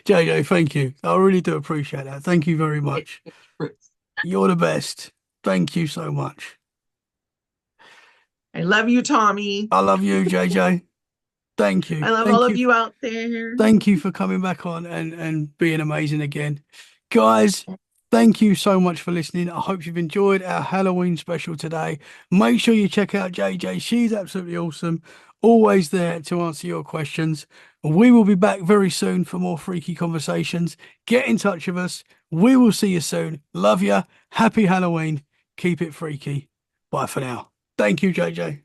JJ, thank you. I really do appreciate that. Thank you very It, much. it's true. You're the best. Thank you so much. I love you, Tommy. I love you, JJ. Thank you. I love all of you out there. Thank you for coming back on and being amazing again. Guys, thank you so much for listening. I hope you've enjoyed our Halloween special today. Make sure you check out JJ. She's absolutely awesome. Always there to answer your questions. We will be back very soon for more freaky conversations. Get in touch with us. We will see you soon. Love you. Happy Halloween. Keep it freaky. Bye for now. Thank you, JJ.